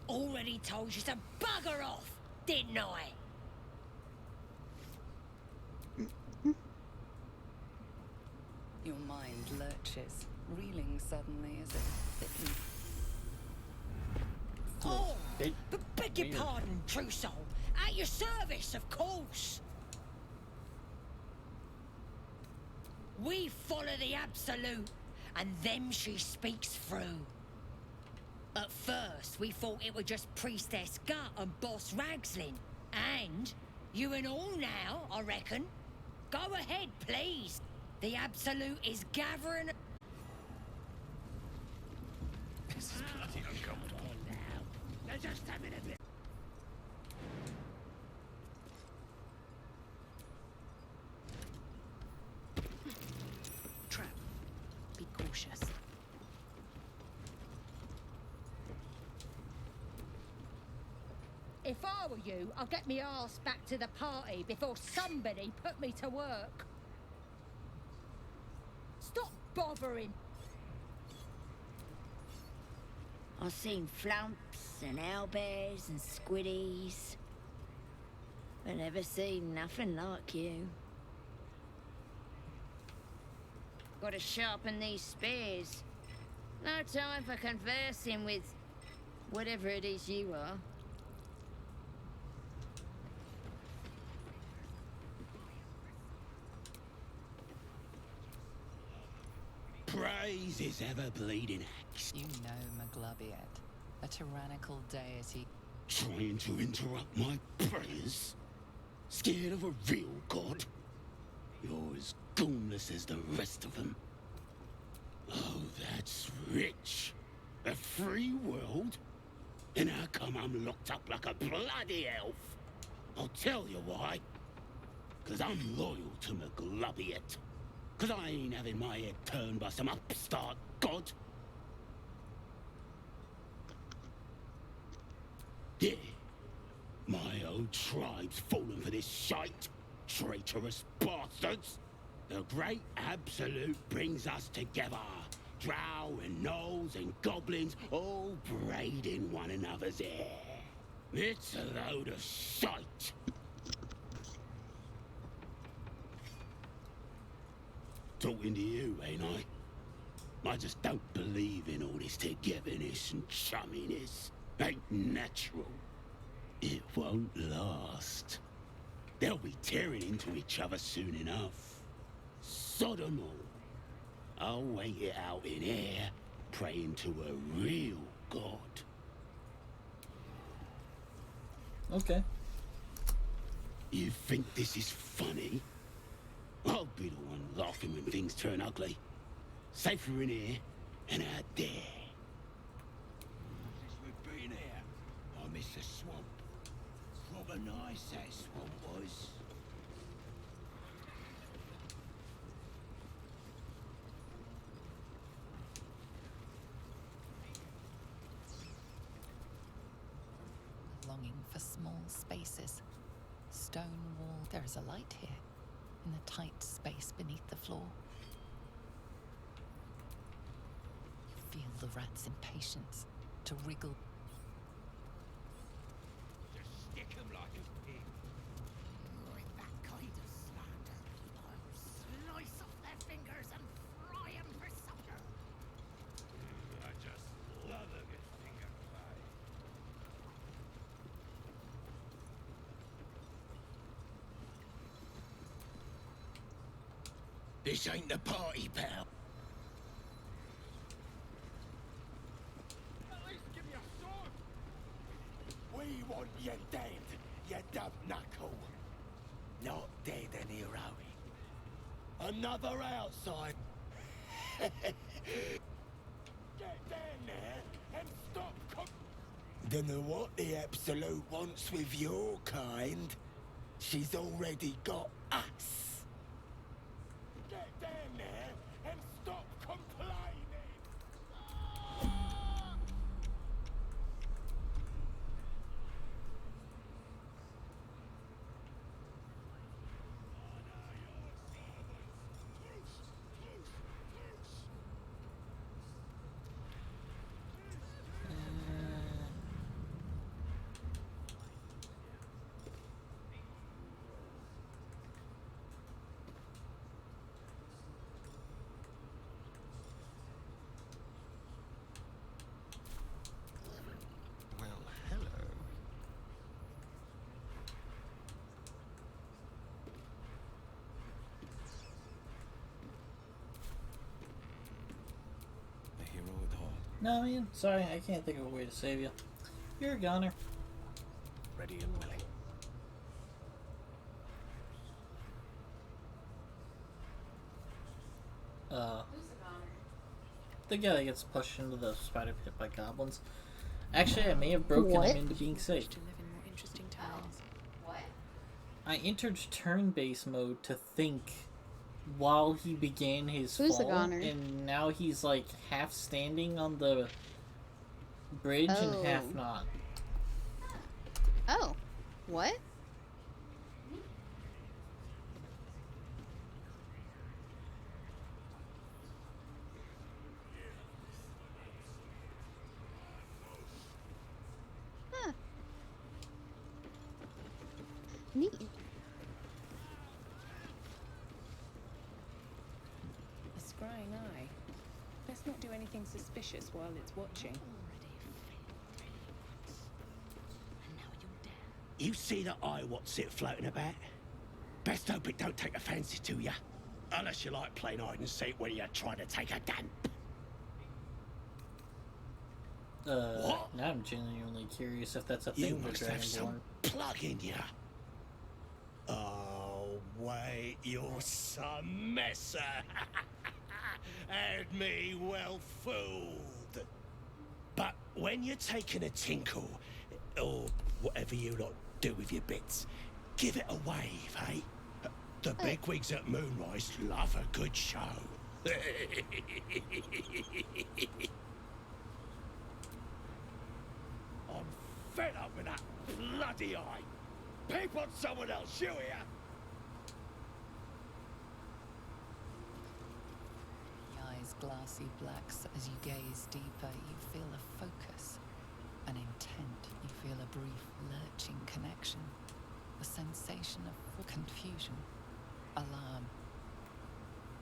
Already told you to bugger off, didn't I? Your mind lurches, reeling suddenly as if bitten. Oh, Big beg your weird. pardon, true soul. At your service, of course. We follow the Absolute, and them she speaks through. At first, we thought it was just Priestess Gut and Boss Ragslin. And you and all now, I reckon. Go ahead, please. The Absolute is gathering... This is bloody uncomfortable. Now, just a minute. Trap. Be cautious. If I were you, I'd get me arse back to the party before somebody put me to work. Stop bothering. I've seen flumps and owlbears and squiddies, but never seen nothing like you. Gotta sharpen these spears. No time for conversing with whatever it is you are. Praise his ever-bleeding axe. You know Maglubiet, a tyrannical deity. Trying to interrupt my prayers? Scared of a real god? You're as goonless as the rest of them. Oh, that's rich. A free world? And how come I'm locked up like a bloody elf? I'll tell you why. 'Cause I'm loyal to Maglubiet. 'Cause I ain't having my head turned by some upstart god? Yeah. My old tribe's fallen for this shite. Traitorous bastards. The great absolute brings us together. Drow and gnolls and goblins all braiding one another's hair. It's a load of shite. Talking to you, ain't I? I just don't believe in all this togetherness and chumminess. Ain't natural. It won't last. They'll be tearing into each other soon enough. Sod 'em all. I'll wait it out in air, praying to a real god. Okay. You think this is funny? I'll be the one laughing when things turn ugly. Safer in here and out there. Since we've been here, I miss the swamp. Proper nice that swamp was. Longing for small spaces. Stone wall. There is a light here, in the tight space beneath the floor. You feel the rat's impatience to wriggle. Just stick 'em like a pig. With that kind of slander, I'll slice off their fingers and fry 'em for supper. I just love a good finger fry. This ain't the party, pal. At least give me a sword. We want you dead, you dumb knuckle. Not dead and heroic. Another outside. Get down there and stop. Dunno what the Absolute wants with your kind. She's already got us. Get down there and stop complaining! Well, hello. The hero at heart. No, man. Sorry, I can't think of a way to save you. You're a goner. Ready and willing. The guy that gets pushed into the spider pit by goblins. Actually, I may have broken him into being safe. To live in more interesting times. I entered turn-based mode to think while he began his Who's the fall, goner? and now he's like half standing on the bridge and half Oh. not. Oh. What? Huh. Neat. A scrying eye. Let's not do anything suspicious while it's watching. You see the eye what's it floating about? Best hope it don't take a fancy to you. Unless you like playing hide and seek when you're trying to take a dump. Now I'm genuinely curious if that's a You thing with must have some Dragonborn. plug in you. Oh, wait, you're some messer. Had me well fooled. But when you're taking a tinkle, or whatever you lot do with your bits, give it a wave, eh? The bigwigs at Moonrise love a good show. I'm fed up with that bloody eye. Peep on someone else, you hear? The eye's glassy blacks. As you gaze deeper, you feel a focus, an intent. You feel a brief lurching connection, a sensation of confusion, alarm.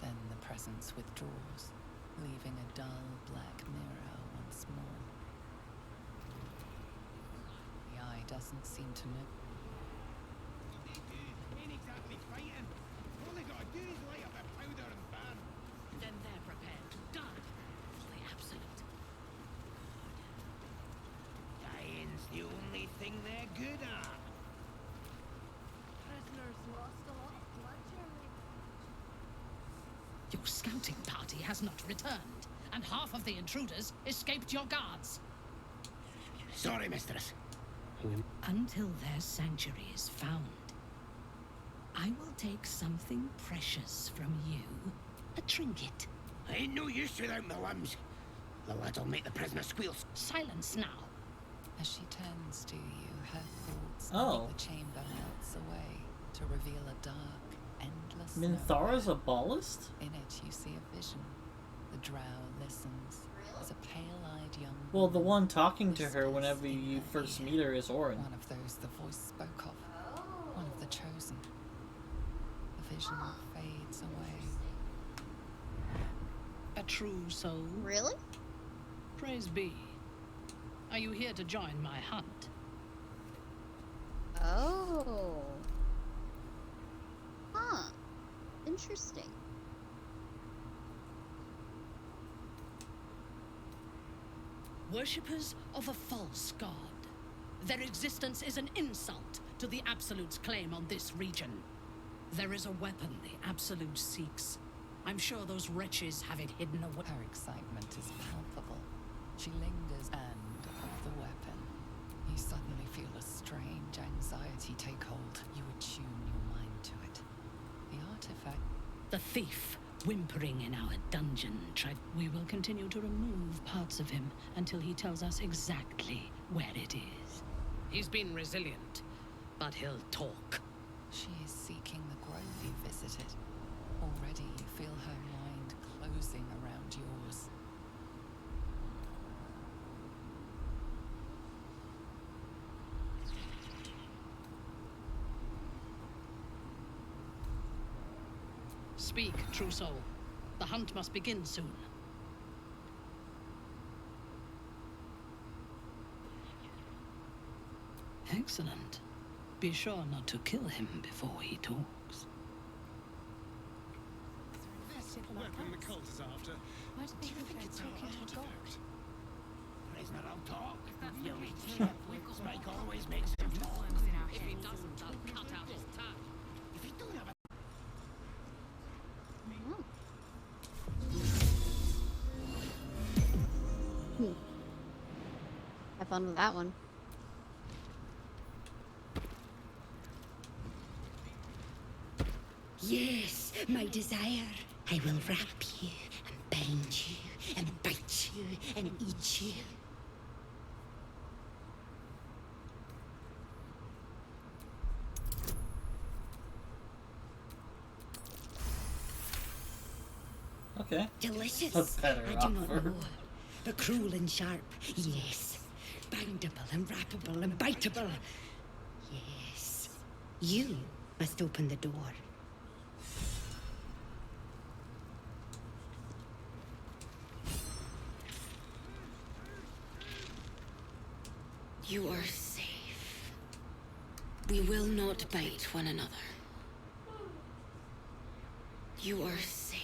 Then the presence withdraws, leaving a dull black mirror once more. The eye doesn't seem to know. Ain't exactly fighting. All they gotta do is light up a powder and ban. Then they're prepared to die for the absolute. Dying's the only thing they're good at. Prisoners lost a lot of blood, Jeremy. Your scouting party has not returned, and half of the intruders escaped your guards. Sorry, mistress. Until their sanctuary is found, I will take something precious from you. A trinket. I ain't no use without my limbs. The lad'll make the prisoner squeal. Silence now. As she turns to you, her thoughts Oh. the chamber melts away to reveal a dark, endless Minthara's a ballist? In it, you see a vision. The drow listens as a pale-eyed young Well, the one talking to her whenever you first meet her is Orin. one of those the voice spoke of, one of the chosen. The vision fades away. A true soul. Really? Praise be. Are you here to join my hunt? Oh. Huh. Interesting. Worshippers of a false god. Their existence is an insult to the Absolute's claim on this region. There is a weapon the Absolute seeks. I'm sure those wretches have it hidden away. Her excitement is palpable. She lingers, and of the weapon, you suddenly feel a strange anxiety take hold. You attune your mind to it. The artifact. The thief, whimpering in our dungeon, tried. We will continue to remove parts of him until he tells us exactly where it is. He's been resilient, but he'll talk. She is seeking the grove you visited. Already you feel her mind closing around yours. Speak, true soul. The hunt must begin soon. Excellent. Be sure not to kill him before he talks. This weapon the cult is after. Why do you think it's talking to a god? Prisoner, I'll talk. We've got Spike always makes him talk. If he doesn't, I'll cut out his tongue. If you don't have a... Have fun with that one. Yes, my desire. I will wrap you and bind you and bite you and eat you. Okay. Delicious. A better I do not offer. know. But cruel and sharp, yes. Bindable and wrappable and biteable. Yes. You must open the door. You are safe. We will not bite one another. You are safe.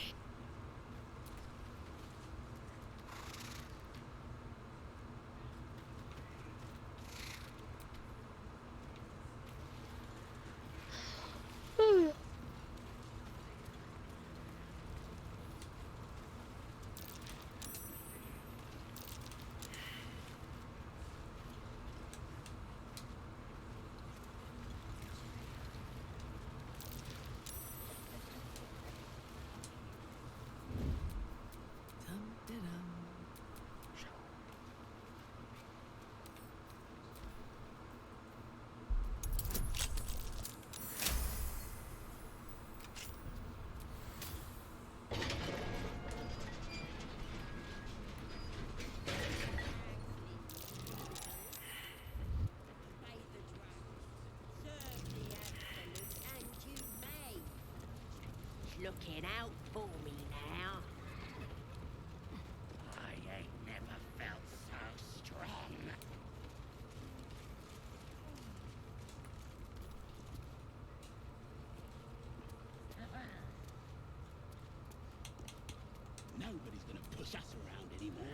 looking out for me now. I ain't never felt so strong. Nobody's gonna push us around anymore.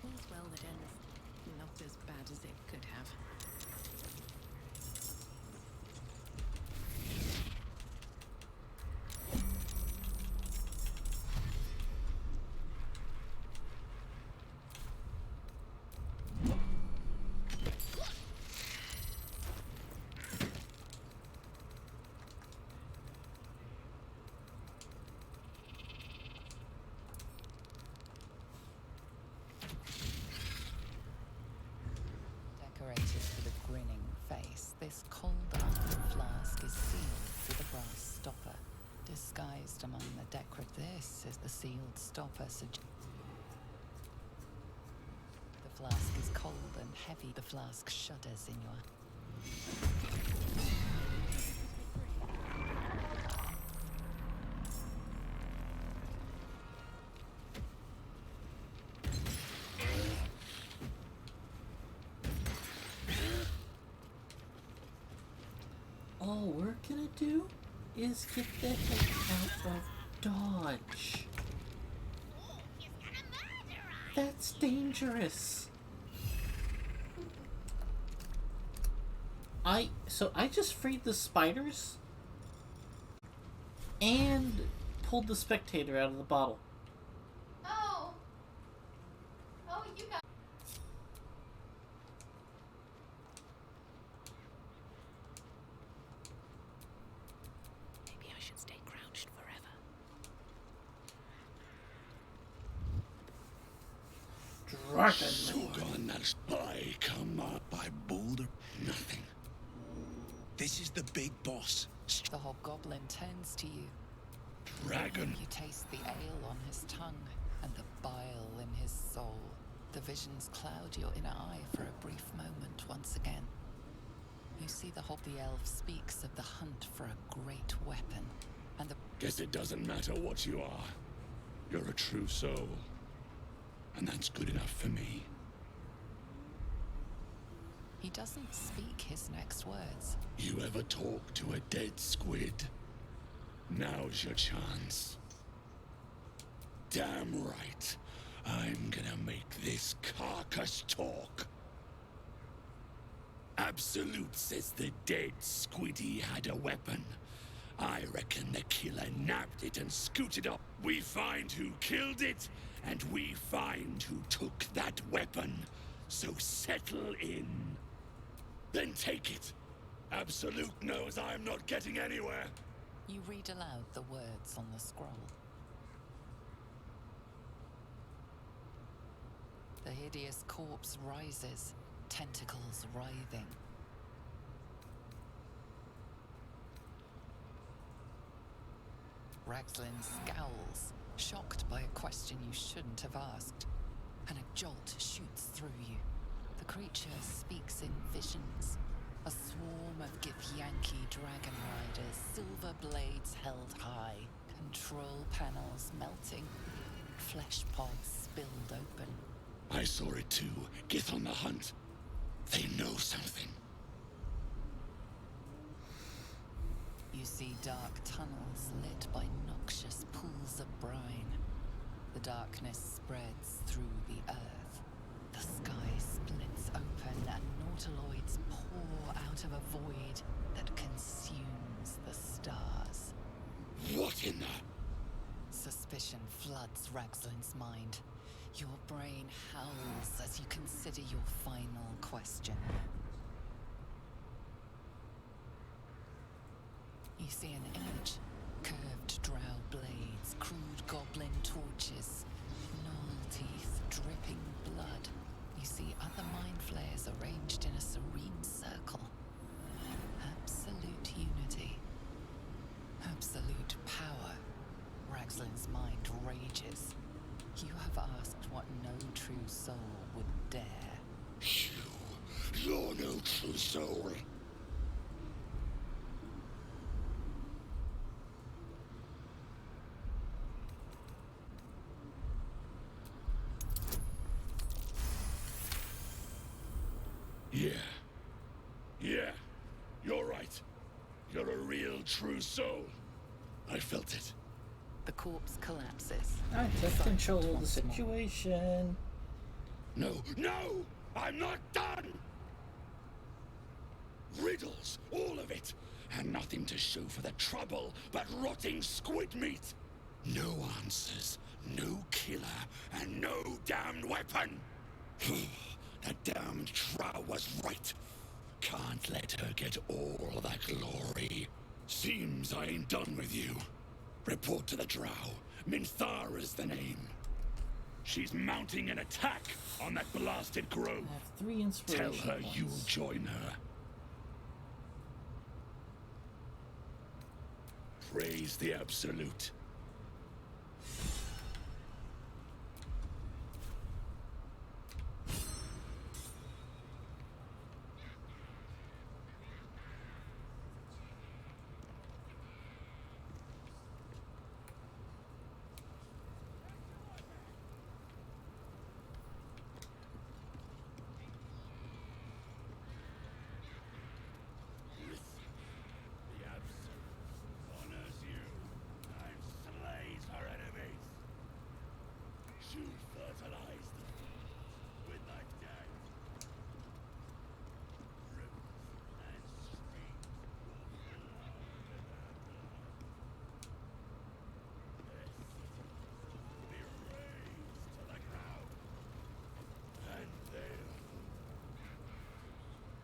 All's well that ends not as bad as it could have. Decorated with a grinning face, this cold iron flask is sealed with a brass stopper. Disguised among the decor, this is the sealed stopper. The flask is cold and heavy. The flask shudders in your... All we're gonna do is get the heck out of Dodge. That's dangerous. So I just freed the spiders and pulled the spectator out of the bottle. Oh, you got. Maybe I should stay crouched forever. Dragon. I come up by boulder. Nothing. This is the big boss. The hobgoblin turns to you. Dragon. You taste the ale on his tongue and the bile in his soul. The visions cloud your inner eye for a brief moment once again. You see the elf speaks of the hunt for a great weapon, and the... Guess it doesn't matter what you are. You're a true soul. And that's good enough for me. He doesn't speak his next words. You ever talk to a dead squid? Now's your chance. Damn right. I'm gonna make this carcass talk. Absolute says the dead squiddy had a weapon. I reckon the killer nabbed it and scooted up. We find who killed it, and we find who took that weapon. So settle in. Then take it. Absolute knows I'm not getting anywhere. You read aloud the words on the scroll. The hideous corpse rises, tentacles writhing. Ragslin scowls, shocked by a question you shouldn't have asked, and a jolt shoots through you. The creature speaks in visions. A swarm of Githyanki dragon riders, silver blades held high, control panels melting, flesh pods spilled open. I saw it too. Gith on the hunt. They know something. You see dark tunnels lit by noxious pools of brine. The darkness spreads through the earth. The sky splits open and nautiloids pour out of a void that consumes the stars. What in the... Suspicion floods Ragslin's mind. Your brain howls as you consider your final question. You see an image. Curved drow blades, crude goblin torches, gnoll teeth dripping blood. You see other mind flayers arranged in a serene circle. Absolute unity. Absolute power. Ragslin's mind rages. You have asked what no true soul would dare. You're no true soul. Yeah, you're right. You're a real true soul. I felt it. The corpse collapses. I took control of the situation. No, I'm not done! Riddles, all of it, and nothing to show for the trouble but rotting squid meat. No answers, no killer, and no damned weapon. That damned Trow was right. Can't let her get all that glory. Seems I ain't done with you. Report to the Drow. Minthara's the name. She's mounting an attack on that blasted grove. I have 3 inspiration Tell her points. you'll join her. Praise the Absolute.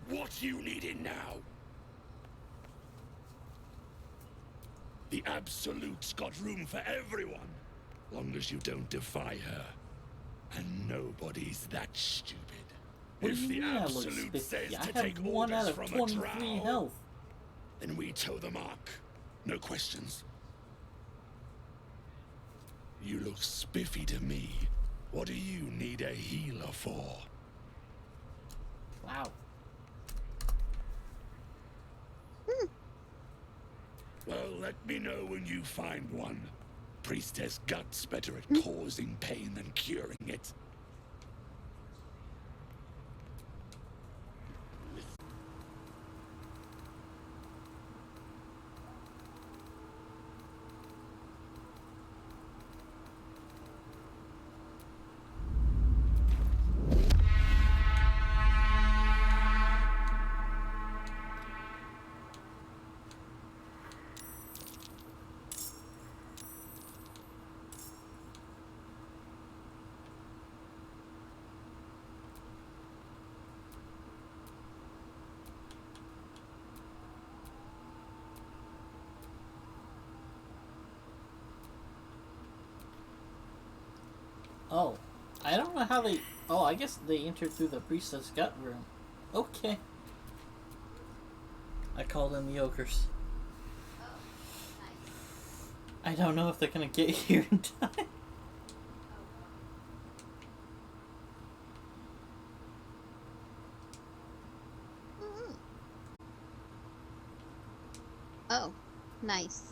What you needing now? The Absolute's got room for everyone, long as you don't defy her. And nobody's that stupid. What do If you the mean I look Absolute spiffy? says I to have take 1 out orders of from a 23 Drow, health. then we toe the mark. No questions. You look spiffy to me. What do you need a healer for? Wow. Well, let me know when you find one. Priestess Gut's better at causing pain than curing it. Oh, I don't know how they... Oh, I guess they entered through the priestess gut room. Okay. I called in the ogres. I don't know if they're gonna get here in time. Oh, nice.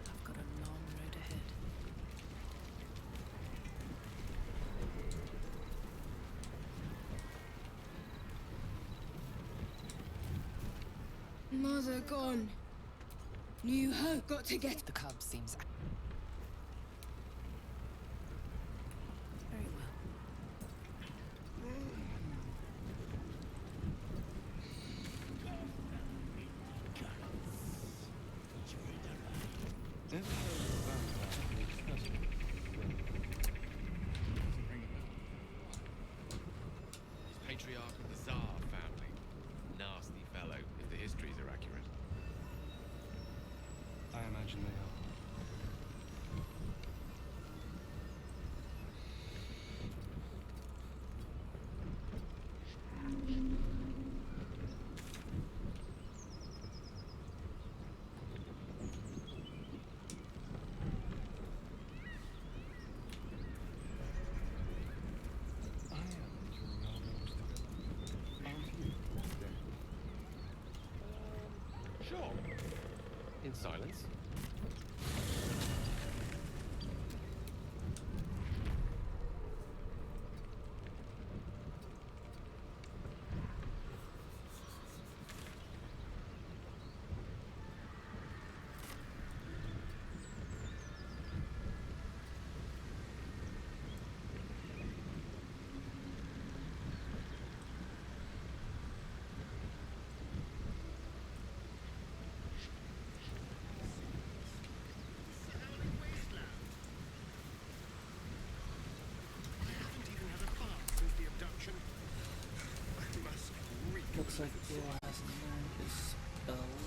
I've got a long road ahead. Mother gone. New hope. Got to get. The cub seems very well. Patriarch of the Tsar family. Nasty fellow, if the history imagine they are. Sure. In silence. Looks like the last name is spelled